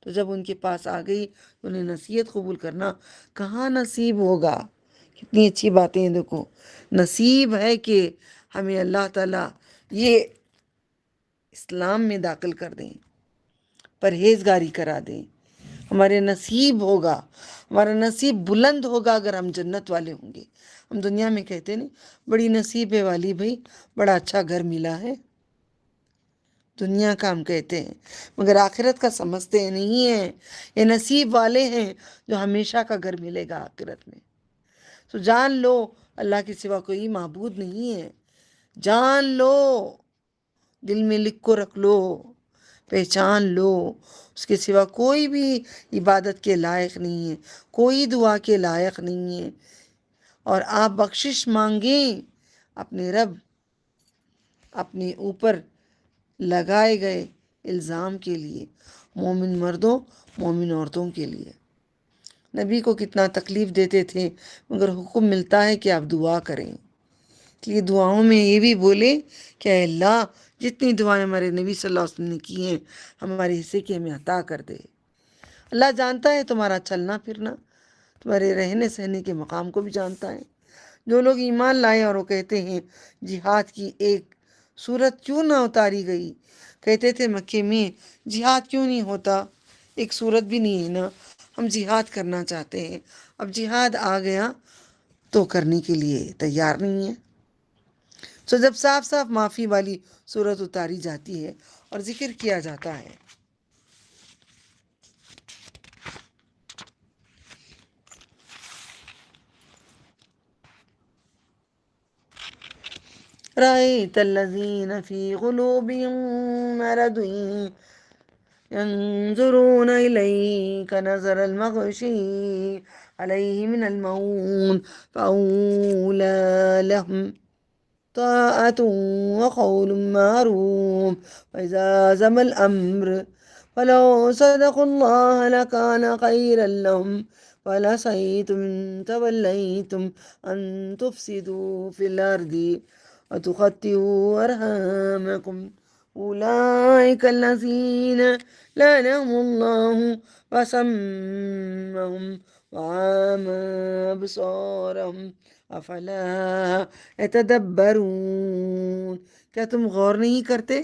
تو جب ان کے پاس آ گئی انہیں نصیحت قبول کرنا کہاں نصیب ہوگا. کتنی اچھی باتیں ہیں. دیکھو، نصیب ہے کہ ہمیں اللہ تعالیٰ یہ اسلام میں داخل کر دیں، پرہیزگاری کرا دیں. ہمارے نصیب ہوگا، ہمارا نصیب بلند ہوگا اگر ہم جنت والے ہوں گے. ہم دنیا میں کہتے نہیں بڑی نصیب ہے والی بھائی، بڑا اچھا گھر ملا ہے. دنیا کا ہم کہتے ہیں مگر آخرت کا سمجھتے نہیں ہیں. یہ نصیب والے ہیں جو ہمیشہ کا گھر ملے گا آخرت میں. تو جان لو اللہ کے سوا کوئی معبود نہیں ہے. جان لو، دل میں لکھ کو رکھ لو، پہچان لو. اس کے سوا کوئی بھی عبادت کے لائق نہیں ہے، کوئی دعا کے لائق نہیں ہے. اور آپ بخشش مانگیں اپنے رب اپنے اوپر لگائے گئے الزام کے لیے، مومن مردوں مومن عورتوں کے لیے. نبی کو کتنا تکلیف دیتے تھے مگر حکم ملتا ہے کہ آپ دعا کریں. اس لیے دعاؤں میں یہ بھی بولے کہ اے اللہ جتنی دعائیں ہمارے نبی صلی اللہ علیہ وسلم نے کی ہیں ہمارے حصے کی ہمیں عطا کر دے. اللہ جانتا ہے تمہارا چلنا پھرنا، تمہارے رہنے سہنے کے مقام کو بھی جانتا ہے. جو لوگ ایمان لائے اور وہ کہتے ہیں جہاد کی ایک صورت کیوں نہ اتاری گئی، کہتے تھے مکے میں جہاد کیوں نہیں ہوتا، ایک صورت بھی نہیں ہے نا. ہم جہاد کرنا چاہتے ہیں. اب جہاد آ گیا تو کرنے کے لیے تیار نہیں ہے. تو جب صاف صاف معافی والی صورت اتاری جاتی ہے اور ذکر کیا جاتا ہے رأيت الذين في قلوبهم مرض ينظرون إليك نظر المغشي عليه من الموت فأولى لهم طاعة وقول معروف وإذا زم الأمر فلو صدقوا الله لكان خيرا لهم ولعصيتم إن توليتم أن تفسدوا في الأرض وتقطعوا أرحامكم أولئك الذين لعنهم الله وسمهم وعامى أبصارهم افلا يتدبرون. کیا تم غور نہیں کرتے؟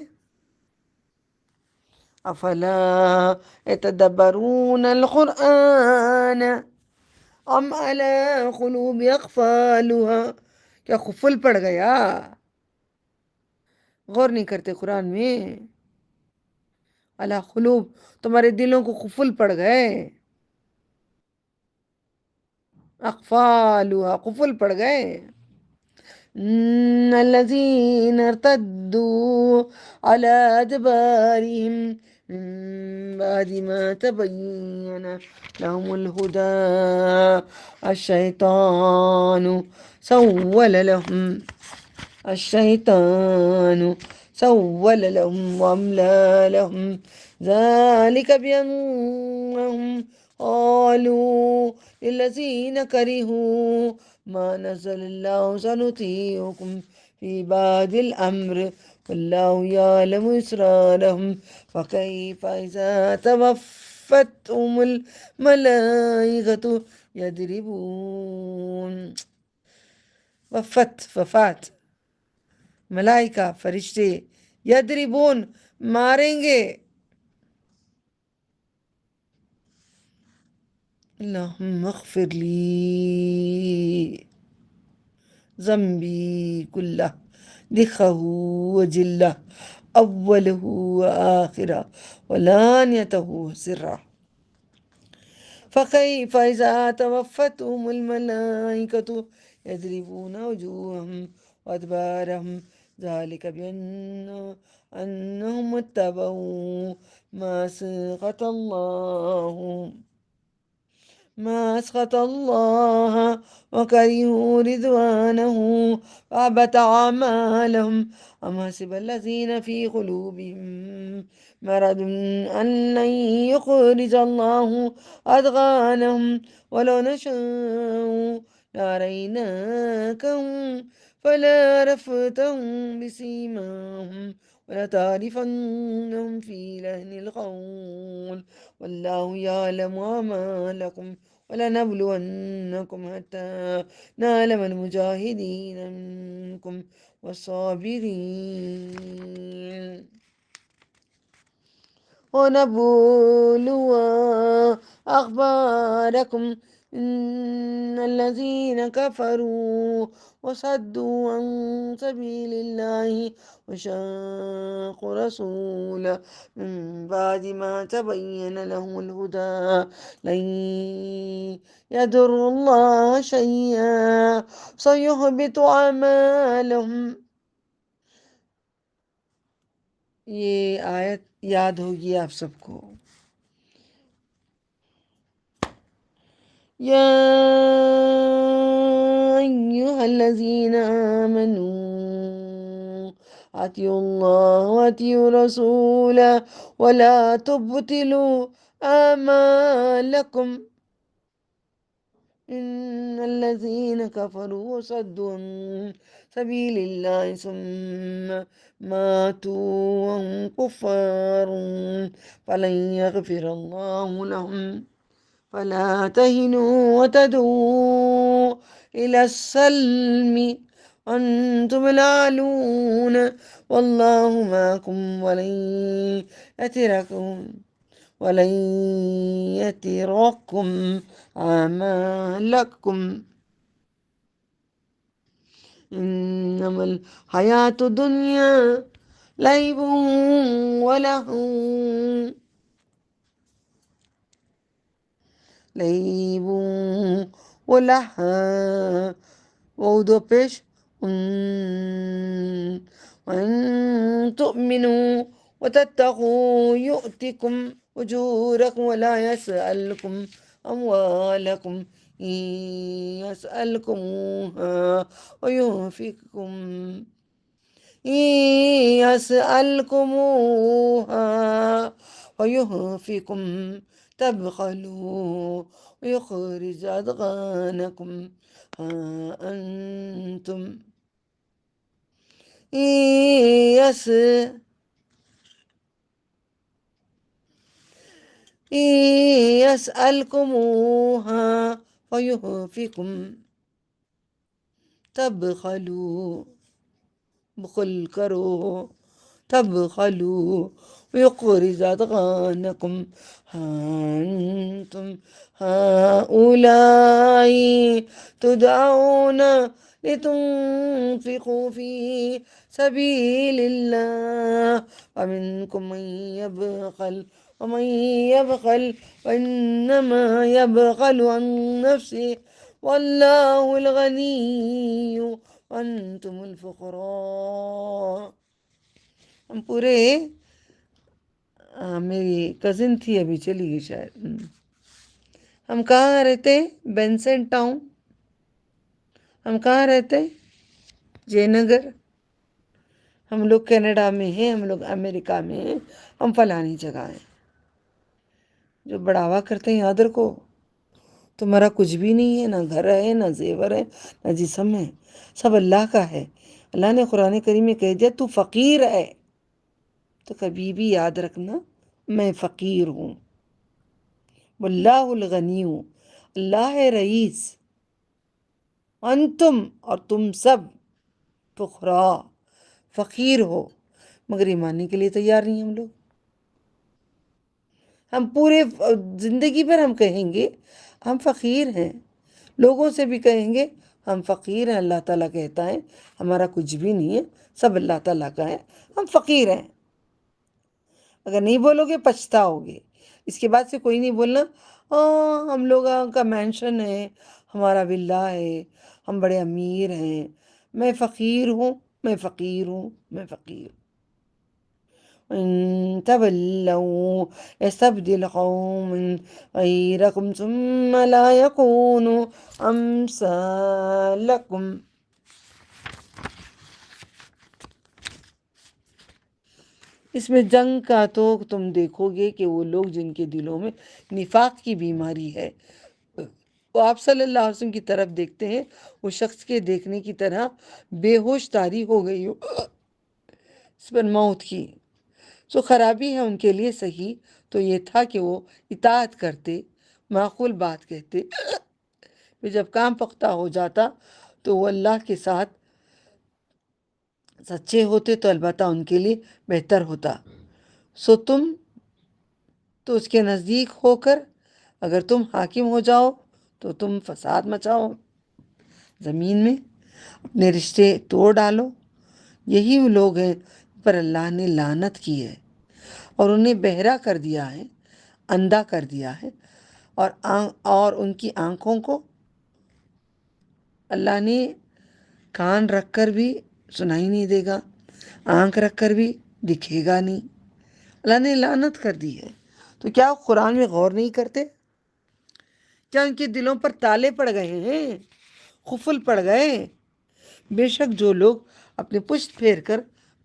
افلا يتدبرون القرآن ام على قلوب اقفالها. کیا قفل پڑ گیا؟ غور نہیں کرتے قرآن میں؟ علی قلوب، تمہارے دلوں کو قفل پڑ گئے. اقفالها، قفل پڑ گئے. الذين ارتدوا على أدبارهم من بعد ما تبين لهم الهدى الشيطان سول لهم وأملى لهم ذلك بأنهم قالوا للذين كرهوا ما نزل الله سنطيعكم في بعض الأمر والله يعلم إسرارهم فكيف إذا توفتهم الملائكة يضربون. وفات ملائکہ فرشتے، یضربون ماریں گے. اللهم اغفر لي ذنبي كله دقه وجله أوله وآخره ولانيته سره فكيف إذا توفتهم الملائكة يضربون وجوههم وأدبارهم ذلك أنهم اتبعوا ما أسخط الله وكرهوا رضوانه وأحبط أعمالهم أم حسب الذين في قلوبهم مرض أن لن يخرج الله أضغانهم ولو نشاء لأريناكهم فلا رفتهم بسيماهم ولتعرفنهم في لهن القول والله يعلم أعمالكم ولنبلونكم حتى نعلم المجاهدين منكم والصابرين ونبلو أخباركم إن الذين كفروا وصدوا عن سبيل الله وشاقوا رسوله من بعد ما تبين لهم الهدى لن يضروا الله شيئا سيحبط أعمالهم. یہ آیت یاد ہوگی آپ سب کو. یا ایہا الذین آمنوا اطیعوا اللہ واطیعوا الرسول ولا تبطلوا اعمالکم ان الذین کفروا وصدوا عن سبیل اللہ ثم ماتوا وهم كفار فلن يغفر الله لهم فلا تهنوا وتدعوا إلى السلم أنتم الأعلون والله معكم ولن يتركم أعمالكم إنما الحياة الدنيا لعب ولهو وعود پیش وإن تؤمنوا وتتقوا يؤتكم أجوركم ولا يسألكم أموالكم إن يسألكموها ويحفكم تبخلوا ويخرج أضغانكم ها أنتم يسألكموها ويحفكم تبخلوا بخل کرو تبخلوا ويخرج أضغانكم أنتم هؤلاء تدعون لتنفقوا في سبيل الله ومنكم من يبخل ومن يبخل فإنما يبخل عن نفسه والله الغني وأنتم الفقراء. ہم پورے میری کزن تھی ابھی چلی گئی شاید. ہم کہاں رہتے؟ Benson town. ہم کہاں رہتے؟ جے نگر. ہم لوگ کینیڈا میں ہیں، ہم لوگ امریکہ میں ہیں، ہم فلانی جگہ ہیں. جو بڑھاوا کرتے ہیں یاد رکھو تمہارا کچھ بھی نہیں ہے، نہ گھر ہے، نہ زیور ہے، نہ جسم ہے، سب اللہ کا ہے. اللہ نے قرآن کریم میں کہہ دیا تو فقیر ہے، تو کبھی بھی یاد رکھنا میں فقیر ہوں. واللہ الغنی ہوں، اللہ ہے رئیس. انتم اور تم سب فقراء فقیر ہو، مگر یہ ماننے کے لیے تیار نہیں ہم لوگ. ہم پورے زندگی پر ہم کہیں گے ہم فقیر ہیں، لوگوں سے بھی کہیں گے ہم فقیر ہیں، اللہ تعالیٰ کہتا ہے ہمارا کچھ بھی نہیں ہے، سب اللہ تعالیٰ کا ہے، ہم فقیر ہیں۔ اگر نہیں بولو گے پچھتاؤ گے۔ اس کے بعد سے کوئی نہیں بولنا ہم لوگوں کا مینشن ہے، ہمارا ولا ہے، ہم بڑے امیر ہیں، میں فقیر ہوں، میں فقیر ہوں، میں فقیر ہوں۔ إن تولوا يستبدل قوم غيركم ثم لا يكونوا أمثالكم۔ اس میں جنگ کا تو تم دیکھو گے کہ وہ لوگ جن کے دلوں میں نفاق کی بیماری ہے، وہ آپ صلی اللہ علیہ وسلم کی طرف دیکھتے ہیں، وہ شخص کے دیکھنے کی طرح بے ہوش طاری ہو گئی ہو اس پر موت کی۔ سو خرابی ہے ان کے لیے، صحیح تو یہ تھا کہ وہ اطاعت کرتے، معقول بات کہتے، پھر جب کام پختہ ہو جاتا تو وہ اللہ کے ساتھ سچے ہوتے تو البتہ ان کے لیے بہتر ہوتا۔ سو تم تو اس کے نزدیک ہو کر اگر تم حاکم ہو جاؤ تو تم فساد مچاؤ زمین میں، اپنے رشتے توڑ ڈالو۔ یہی وہ لوگ ہیں پر اللہ نے لعنت کی ہے اور انہیں بہرا کر دیا ہے، اندھا کر دیا ہے، اور ان کی آنکھوں کو اللہ نے کان رکھ کر بھی سنائی نہیں دے گا، آنکھ رکھ کر بھی دکھے گا نہیں۔ اللہ نے لعنت کر دی ہے۔ تو کیا قرآن میں غور نہیں کرتے؟ کیا ان کے دلوں پر تالے پڑ گئے ہیں، قفل پڑ گئے؟ بے شک جو لوگ اپنے پشت پھیر کر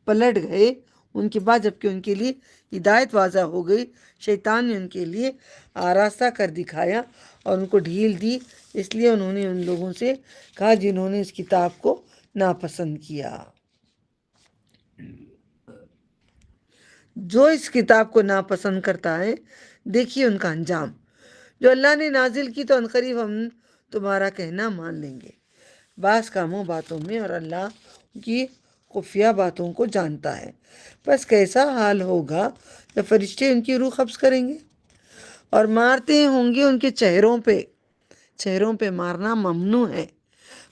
پلٹ گئے ان کے بعد جبکہ ان کے لیے ہدایت واضح ہو گئی، شیطان نے ان کے لیے آراستہ کر دکھایا اور ان کو ڈھیل دی، اس لیے انہوں نے ان لوگوں سے کہا جنہوں نے اس کتاب کو ناپسند کیا۔ جو اس کتاب کو ناپسند کرتا ہے دیکھیے ان کا انجام، جو اللہ نے نازل کی تو عنقریب ہم تمہارا کہنا مان لیں گے، بعض کاموں باتوں میں، اور اللہ کی خفیہ باتوں کو جانتا ہے۔ بس کیسا حال ہوگا جب فرشتے ان کی روح قبض کریں گے اور مارتے ہوں گے ان کے چہروں پہ۔ چہروں پہ مارنا ممنوع ہے،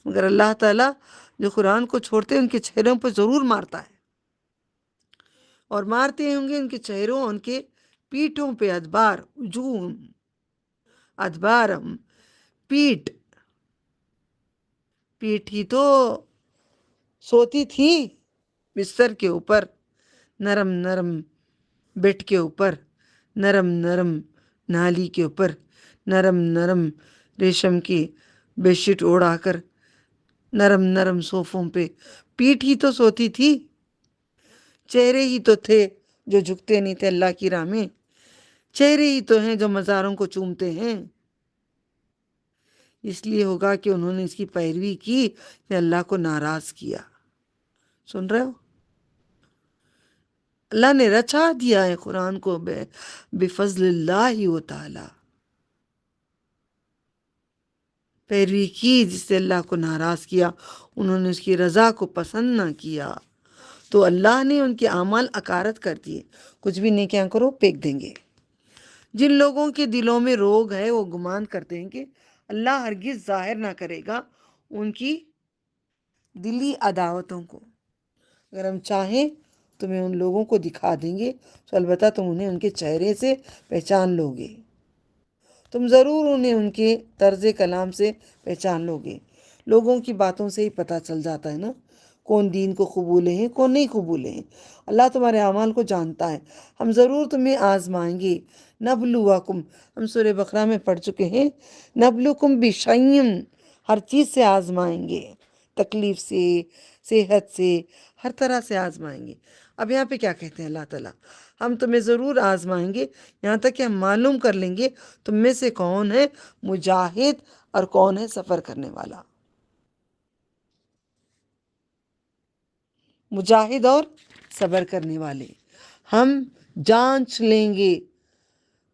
مگر اللہ تعالیٰ جو قرآن کو چھوڑتے ہیں ان کے چہروں پہ ضرور مارتا ہے، اور مارتے ہوں گے ان کے چہروں، ان کے پیٹھوں پہ، ادبار، وجوہ، ادبارم، پیٹھ ہی تو سوتی تھی بستر کے اوپر، نرم نرم بیڈ کے اوپر، نرم نرم نالی کے اوپر، نرم نرم ریشم کی بیڈ شیٹ اوڑھا کر، نرم نرم صوفوں پہ پیٹھ ہی تو سوتی تھی، چہرے ہی تو تھے جو جھکتے نہیں تھے اللہ کی راہ میں، چہرے ہی تو ہیں جو مزاروں کو چومتے ہیں۔ اس لیے ہوگا کہ انہوں نے اس کی پیروی کی یا اللہ کو ناراض کیا۔ سن رہے ہو؟ اللہ نے رچا دیا ہے قرآن کو بفضل اللہ و تعالی، پیروی کی جس سے اللہ کو ناراض کیا، انہوں نے اس کی رضا کو پسند نہ کیا تو اللہ نے ان کے اعمال اکارت کر دیے، کچھ بھی نیکیاں کرو پھینک دیں گے۔ جن لوگوں کے دلوں میں روگ ہے وہ گمان کرتے ہیں کہ اللہ ہرگز ظاہر نہ کرے گا ان کی دلی عداوتوں کو۔ اگر ہم چاہیں تمہیں ان لوگوں کو دکھا دیں گے تو البتہ تم انہیں ان کے چہرے سے پہچان لو گے، تم ضرور انہیں ان کے طرز کلام سے پہچان لو گے۔ لوگوں کی باتوں سے ہی پتہ چل جاتا ہے نا کون دین کو قبول ہیں کون نہیں قبول ہیں۔ اللہ تمہارے اعمال کو جانتا ہے۔ ہم ضرور تمہیں آزمائیں گے، نبلوکم، ہم سورہ بقرہ میں پڑھ چکے ہیں، نبلوکم بشیء، ہر چیز سے آزمائیں گے، تکلیف سے، صحت سے، ہر طرح سے آزمائیں گے۔ اب یہاں پہ کیا کہتے ہیں اللہ تعالیٰ؟ ہم تمہیں ضرور آزمائیں گے یہاں تک کہ ہم معلوم کر لیں گے تم میں سے کون ہے مجاہد اور کون ہے سفر کرنے والا۔ مجاہد اور صبر کرنے والے، ہم جانچ لیں گے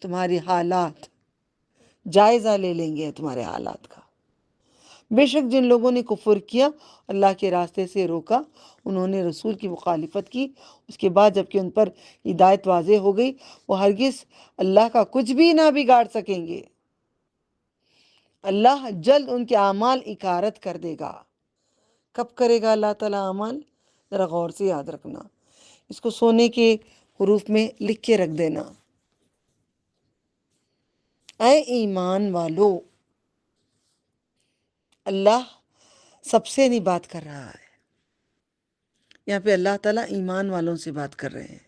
تمہاری حالات، جائزہ لے لیں گے تمہارے حالات کا۔ بے شک جن لوگوں نے کفر کیا، اللہ کے راستے سے روکا، انہوں نے رسول کی مخالفت کی، اس کے بعد جب کہ ان پر ہدایت واضح ہو گئی، وہ ہرگز اللہ کا کچھ بھی نہ بگاڑ سکیں گے۔ اللہ جلد ان کے اعمال اکارت کر دے گا۔ کب کرے گا اللہ تعالیٰ اعمال؟ ذرا غور سے یاد رکھنا، اس کو سونے کے حروف میں لکھ کے رکھ دینا۔ اے ایمان والو، اللہ سب سے نہیں بات کر رہا ہے، یہاں پہ اللہ تعالیٰ ایمان والوں سے بات کر رہے ہیں۔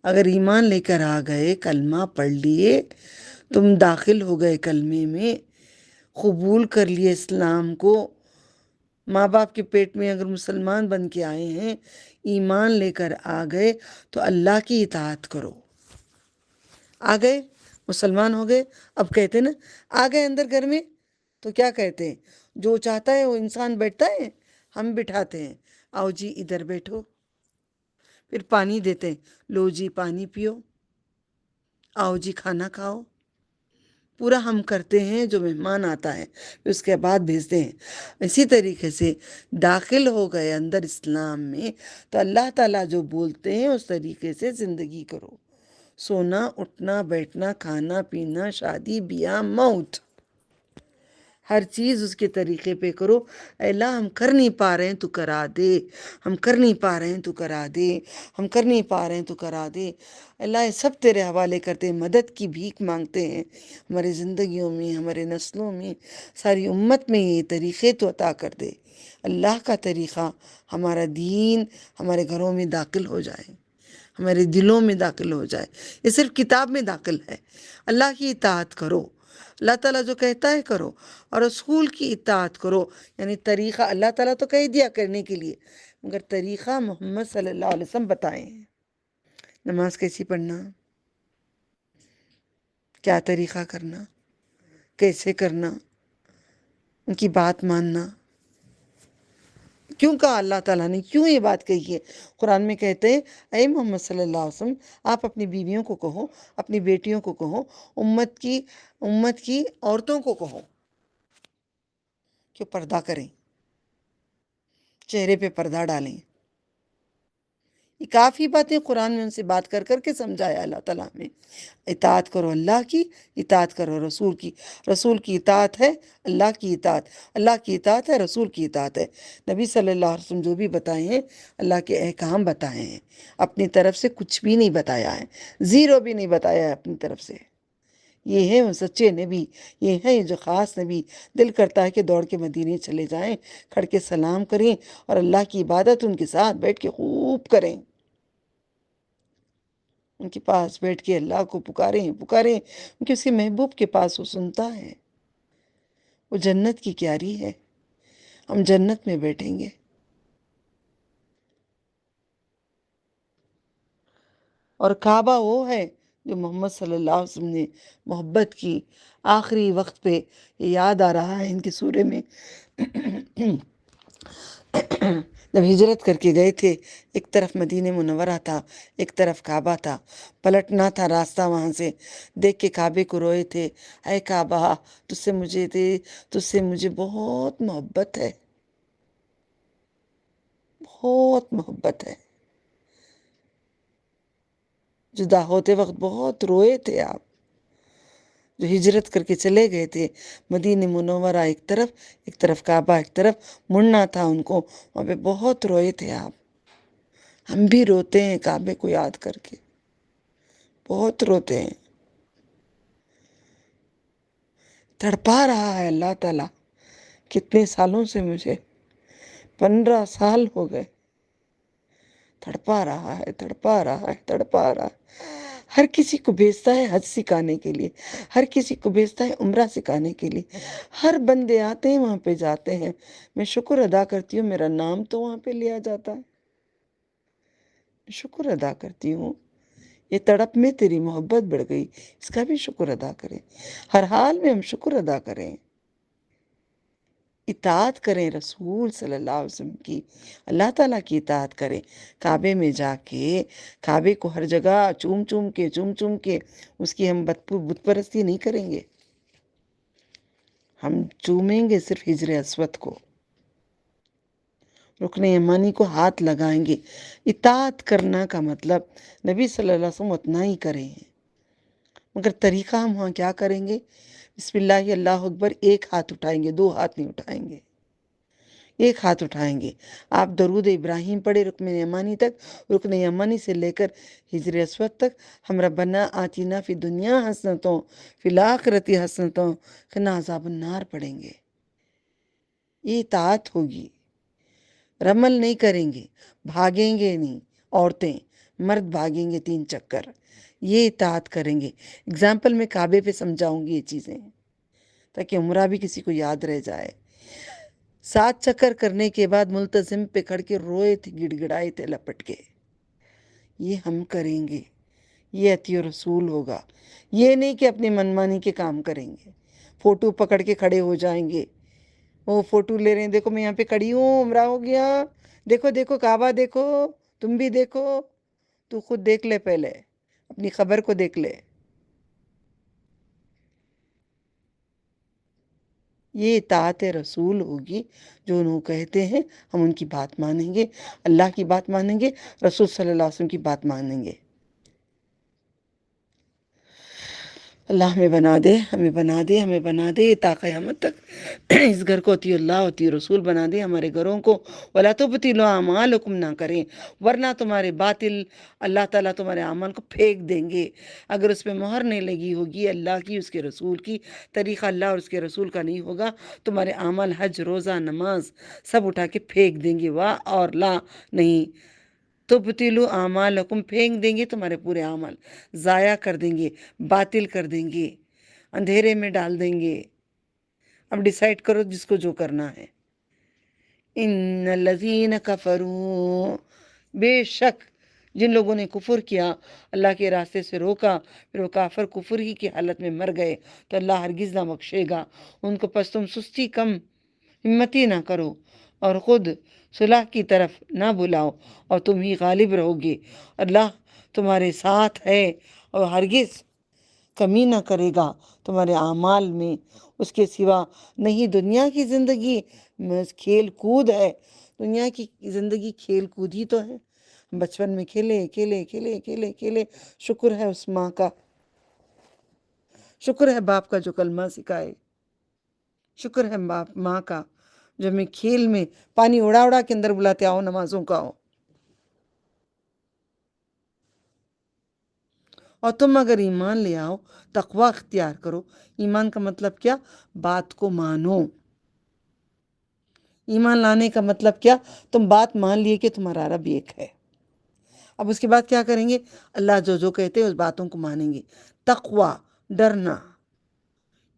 اگر ایمان لے کر آ گئے، کلمہ پڑھ لیے، تم داخل ہو گئے کلمے میں، قبول کر لیے اسلام کو، ماں باپ کے پیٹ میں اگر مسلمان بن کے آئے ہیں، ایمان لے کر آ گئے، تو اللہ کی اطاعت کرو۔ آ گئے، مسلمان ہو گئے، اب کہتے ہیں نا آ گئے اندر گھر میں، تو کیا کہتے ہیں؟ جو چاہتا ہے وہ انسان بیٹھتا ہے، ہم بٹھاتے ہیں، آؤ جی ادھر بیٹھو، پھر پانی دیتے ہیں، لو جی پانی پیو، آؤ جی کھانا کھاؤ، پورا ہم کرتے ہیں۔ جو مہمان آتا ہے پھر اس کے بعد بھیجتے ہیں۔ اسی طریقے سے داخل ہو گئے اندر اسلام میں، تو اللہ تعالیٰ جو بولتے ہیں اس طریقے سے زندگی کرو۔ سونا، اٹھنا، بیٹھنا، کھانا پینا، شادی بیاہ، موت، ہر چیز اس کے طریقے پہ کرو۔ اے اللہ ہم کر نہیں پا رہے ہیں تو کرا دے، ہم کر نہیں پا رہے ہیں تو کرا دے، ہم کر نہیں پا رہے ہیں تو کرا دے۔ اللہ یہ سب تیرے حوالے کرتے ہیں، مدد کی بھیک مانگتے ہیں ہماری زندگیوں میں، ہمارے نسلوں میں، ساری امت میں یہ طریقے تو عطا کر دے۔ اللہ کا طریقہ، ہمارا دین ہمارے گھروں میں داخل ہو جائے، ہمارے دلوں میں داخل ہو جائے۔ یہ صرف کتاب میں داخل ہے۔ اللہ کی اطاعت کرو، اللہ تعالیٰ جو کہتا ہے کرو، اور رسول کی اطاعت کرو۔ یعنی طریقہ اللہ تعالیٰ تو کہہ دیا کرنے کے لیے، مگر طریقہ محمد صلی اللہ علیہ وسلم بتائے ہیں۔ نماز کیسی پڑھنا، کیا طریقہ کرنا، کیسے کرنا، ان کی بات ماننا۔ کیوں کہا اللہ تعالیٰ نے، کیوں یہ بات کہی ہے؟ قرآن میں کہتے ہیں اے محمد صلی اللہ علیہ وسلم، آپ اپنی بیویوں کو کہو، اپنی بیٹیوں کو کہو، امت کی عورتوں کو کہو کہ پردہ کریں، چہرے پہ پردہ ڈالیں۔ یہ کافی باتیں قرآن میں ان سے بات کر کر کے سمجھایا اللہ تعالیٰ نے۔ اطاعت کرو اللہ کی، اطاعت کرو رسول کی۔ رسول کی اطاعت ہے اللہ کی اطاعت، اللہ کی اطاعت ہے رسول کی اطاعت ہے۔ نبی صلی اللہ علیہ وسلم جو بھی بتائے ہیں، اللہ کے احکام بتائے ہیں، اپنی طرف سے کچھ بھی نہیں بتایا ہے، زیرو بھی نہیں بتایا ہے اپنی طرف سے۔ یہ ہے وہ سچے نبی، یہ ہے جو خاص نبی۔ دل کرتا ہے کہ دوڑ کے مدینے چلے جائیں، کھڑ کے سلام کریں، اور اللہ کی عبادت ان کے ساتھ بیٹھ کے خوب کریں، ان کے پاس بیٹھ کے اللہ کو پکاریں کیونکہ اس کے محبوب کے پاس وہ سنتا ہے۔ وہ جنت کی کیاری ہے، ہم جنت میں بیٹھیں گے۔ اور کعبہ وہ ہے جو محمد صلی اللہ علیہ وسلم نے محبت کی۔ آخری وقت پہ یہ یاد آ رہا ہے ان کے سورے میں، جب ہجرت کر کے گئے تھے، ایک طرف مدینہ منورہ تھا، ایک طرف کعبہ تھا، پلٹنا تھا راستہ، وہاں سے دیکھ کے کعبے کو روئے تھے، اے کعبہ تجھ سے مجھے بہت محبت ہے، بہت محبت ہے۔ جدا ہوتے وقت بہت روئے تھے آپ، جو ہجرت کر کے چلے گئے تھے مدینہ منورہ ایک طرف کعبہ ایک طرف، مڑنا تھا ان کو، وہاں پہ بہت روئے تھے آپ۔ ہم بھی روتے ہیں کعبے کو یاد کر کے، بہت روتے ہیں۔ تڑپا رہا ہے اللہ تعالیٰ، کتنے سالوں سے، مجھے 15 سال ہو گئے، تڑپا رہا ہے، تڑپا رہا ہے، تڑپا رہا ہے۔ ہر کسی کو بھیجتا ہے حج سکھانے کے لیے، ہر کسی کو بھیجتا ہے عمرہ سکھانے کے لیے، ہر بندے آتے ہیں وہاں پہ جاتے ہیں۔ میں شکر ادا کرتی ہوں میرا نام تو وہاں پہ لیا جاتا ہے، شکر ادا کرتی ہوں۔ یہ تڑپ میں تیری محبت بڑھ گئی، اس کا بھی شکر ادا کریں، ہر حال میں ہم شکر ادا کریں، اطاعت کریں رسول صلی اللہ علیہ وسلم کی، اللہ تعالیٰ کی اطاعت کریں۔ کعبے میں جا کے کعبے کو ہر جگہ چوم چوم کے اس کی ہم بت پرستی نہیں کریں گے، ہم چومیں گے صرف حجر اسود کو، رکن یمانی کو ہاتھ لگائیں گے۔ اطاعت کرنا کا مطلب نبی صلی اللہ علیہ وسلم اتنا ہی کریں، مگر طریقہ ہم وہاں کیا کریں گے؟ بسم اللہ اللہ اکبر ایک ہاتھ اٹھائیں گے، دو ہاتھ نہیں اٹھائیں گے، ایک ہاتھ اٹھائیں گے. آپ درود ابراہیم پڑھے رکن یمانی تک، رکن یمانی سے لے کر حجر اسود تک. ہم ربنا آتینا فی دنیا حسنتوں فی الآخرتی حسنتوں قنا عذاب النار پڑھیں گے. یہ اطاعت ہوگی. رمل نہیں کریں گے، بھاگیں گے نہیں. عورتیں مرد بھاگیں گے 3 چکر، یہ اطاعت کریں گے. اگزامپل میں کعبے پہ سمجھاؤں گی یہ چیزیں تاکہ عمرہ بھی کسی کو یاد رہ جائے. 7 چکر کرنے کے بعد ملتزم پہ کھڑ کے روئے تھے، گڑ گڑائے تھے لپٹ کے. یہ ہم کریں گے، یہ اطیع رسول ہوگا. یہ نہیں کہ اپنی منمانی کے کام کریں گے، فوٹو پکڑ کے کھڑے ہو جائیں گے. وہ فوٹو لے رہے ہیں، دیکھو میں یہاں پہ کھڑی ہوں، عمرہ ہو گیا، دیکھو دیکھو کعبہ دیکھو، تم بھی دیکھو. تو خود دیکھ لے، پہلے اپنی خبر کو دیکھ لے. یہ اطاعت رسول ہوگی. جو انہوں کہتے ہیں ہم ان کی بات مانیں گے، اللہ کی بات مانیں گے، رسول صلی اللہ علیہ وسلم کی بات مانیں گے. اللہ ہمیں بنا دے، ہمیں بنا دے، ہمیں بنا دے تا قیامت تک اس گھر کو اطیع اللہ اطیع رسول بنا دے. ہمارے گھروں کو وَلَا تُبْطِلُوا أَعْمَالَكُمْ نہ کریں، ورنہ تمہارے باطل اللہ تعالیٰ تمہارے اعمال کو پھینک دیں گے. اگر اس پہ مہر نہیں لگی ہوگی اللہ کی، اس کے رسول کی، طریقہ اللہ اور اس کے رسول کا نہیں ہوگا، تمہارے اعمال حج، روزہ، نماز سب اٹھا کے پھینک دیں گے. واہ اور لا نہیں. تبطلوا اعمالکم، پھینک دیں گے تمہارے پورے اعمال، ضائع کر دیں گے، باطل کر دیں گے، اندھیرے میں ڈال دیں گے. اب ڈیسائیڈ کرو جس کو جو کرنا ہے. ان الذین کفروا، بے شک جن لوگوں نے کفر کیا، اللہ کے راستے سے روکا، پھر وہ کافر کفر ہی کی حالت میں مر گئے، تو اللہ ہرگز نہ بخشے گا ان کو. پس تم سستی کم ہمتی نہ کرو اور خود صلح کی طرف نہ بلاؤ، اور تم ہی غالب رہو گے. اللہ تمہارے ساتھ ہے اور ہرگز کمی نہ کرے گا تمہارے اعمال میں. اس کے سوا نہیں. دنیا کی زندگی کھیل کود ہے، دنیا کی زندگی کھیل کود ہی تو ہے. بچپن میں کھیلے کھیلے کھیلے کھیلے کھیلے. شکر ہے اس ماں کا، شکر ہے باپ کا جو کلمہ سکھائے، شکر ہے ماں کا جو ہمیں کھیل میں پانی اڑا اڑا کے اندر بلاتے آؤ نمازوں کا آؤ. اور تم اگر ایمان لے آؤ، تقوی اختیار کرو. ایمان کا مطلب کیا؟ بات کو مانو. ایمان لانے کا مطلب کیا؟ تم بات مان لیے کہ تمہارا رب ایک ہے. اب اس کے بعد کیا کریں گے؟ اللہ جو جو کہتے ہیں اس باتوں کو مانیں گے. تقوی، ڈرنا،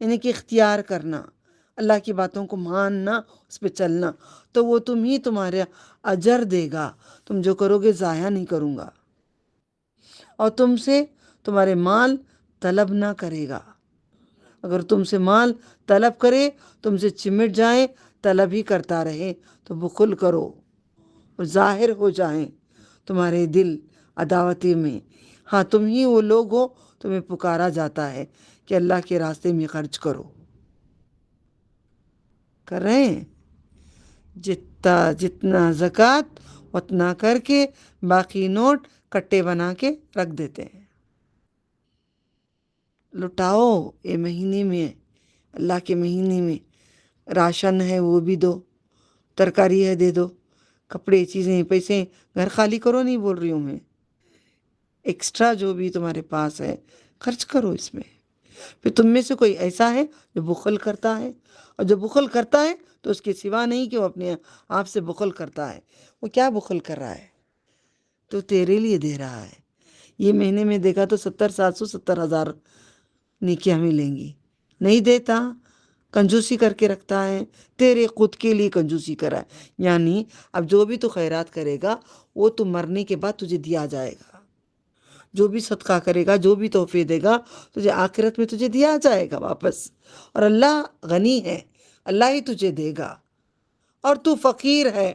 یعنی کہ اختیار کرنا، اللہ کی باتوں کو ماننا، اس پہ چلنا. تو وہ تمہارا اجر دے گا. تم جو کرو گے ضائع نہیں کروں گا. اور تم سے تمہارے مال طلب نہ کرے گا. اگر تم سے مال طلب کرے، تم سے چمٹ جائیں، طلب ہی کرتا رہے، تو بخل کرو اور ظاہر ہو جائیں تمہارے دل عداوتی میں. ہاں تم ہی وہ لوگ ہو، تمہیں پکارا جاتا ہے کہ اللہ کے راستے میں خرچ کرو. کر رہے ہیں؟ جتنا زکوٰۃ اتنا کر کے باقی نوٹ کٹے بنا کے رکھ دیتے ہیں. لٹاؤ یہ مہینے میں، اللہ کے مہینے میں. راشن ہے وہ بھی دو، ترکاری ہے دے دو، کپڑے، چیزیں، پیسے، گھر خالی کرو نہیں بول رہی ہوں میں. ایکسٹرا جو بھی تمہارے پاس ہے خرچ کرو اس میں. پھر تم میں سے کوئی ایسا ہے جو بخل کرتا ہے، اور جو بخل کرتا ہے تو اس کے سوا نہیں کہ وہ اپنے آپ سے بخل کرتا ہے. وہ کیا بخل کر رہا ہے؟ تو تیرے لیے دے رہا ہے. یہ مہینے میں دیکھا تو 70,000 نیکیاں ملیں گی. نہیں دیتا، کنجوسی کر کے رکھتا ہے، تیرے خود کے لیے کنجوسی کرا ہے. یعنی اب جو بھی تو خیرات کرے گا وہ تو مرنے کے بعد تجھے دیا جائے گا. جو بھی صدقہ کرے گا، جو بھی تحفے دے گا، تجھے آخرت میں تجھے دیا جائے گا واپس. اور اللہ غنی ہے، اللہ ہی تجھے دے گا. اور تو فقیر ہے،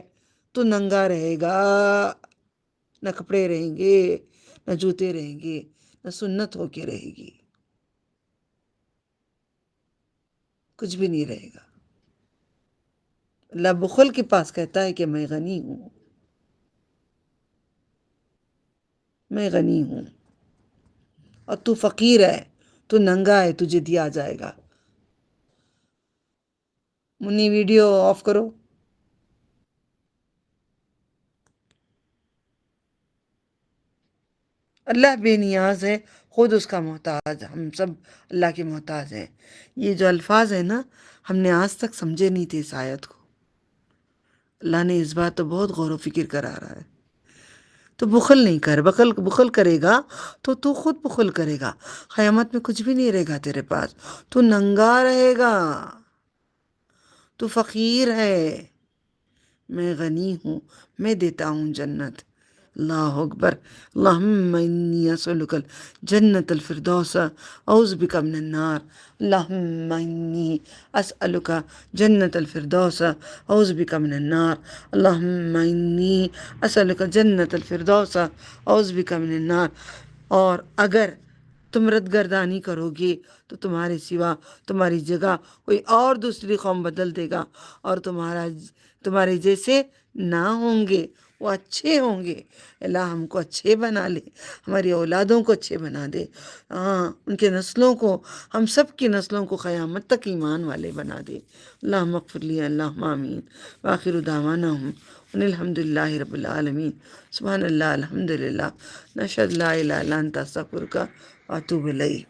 تو ننگا رہے گا، نہ کپڑے رہیں گے، نہ جوتے رہیں گے، نہ سنت ہو کے رہے گی، کچھ بھی نہیں رہے گا. اللہ بخل کے پاس کہتا ہے کہ میں غنی ہوں، میں غنی ہوں. اور تو فقیر ہے، تو ننگا ہے، تجھے دیا جائے گا. منی ویڈیو آف کرو. اللہ بے نیاز ہے، خود اس کا محتاج، ہم سب اللہ کے محتاج ہیں. یہ جو الفاظ ہیں نا، ہم نے آج تک سمجھے نہیں تھے اس آیت کو. اللہ نے اس بات تو بہت غور و فکر کرا رہا ہے. تو بخل نہیں کر، بخل کرے گا تو خود بخل کرے گا. قیامت میں کچھ بھی نہیں رہے گا تیرے پاس، تو ننگا رہے گا، تو فقیر ہے. میں غنی ہوں، میں دیتا ہوں جنت. اللہ اکبر. اللہم انی اسألک جنت الفردوس اعوذ بک من النار. اللہم انی اسألک جنت الفردوس اعوذ بک من النار. اللہم انی اسألک جنت الفردوس اعوذ بک من النار. اور اگر تم ردگردانی کرو گے تو تمہارے سوا تمہاری جگہ کوئی اور دوسری قوم بدل دے گا، اور تمہارے جیسے نہ ہوں گے، وہ اچھے ہوں گے. اللہ ہم کو اچھے بنا لے، ہماری اولادوں کو اچھے بنا دے، ان کے نسلوں کو، ہم سب کی نسلوں کو قیامت تک ایمان والے بنا دے. اللہم اغفر لی. اللہم آمین. وآخر دعوانا ان الحمد للہ رب العالمین. سبحان اللہ، الحمد للہ، نشہد لا الہ الا انت استغفرک واتوب الیک.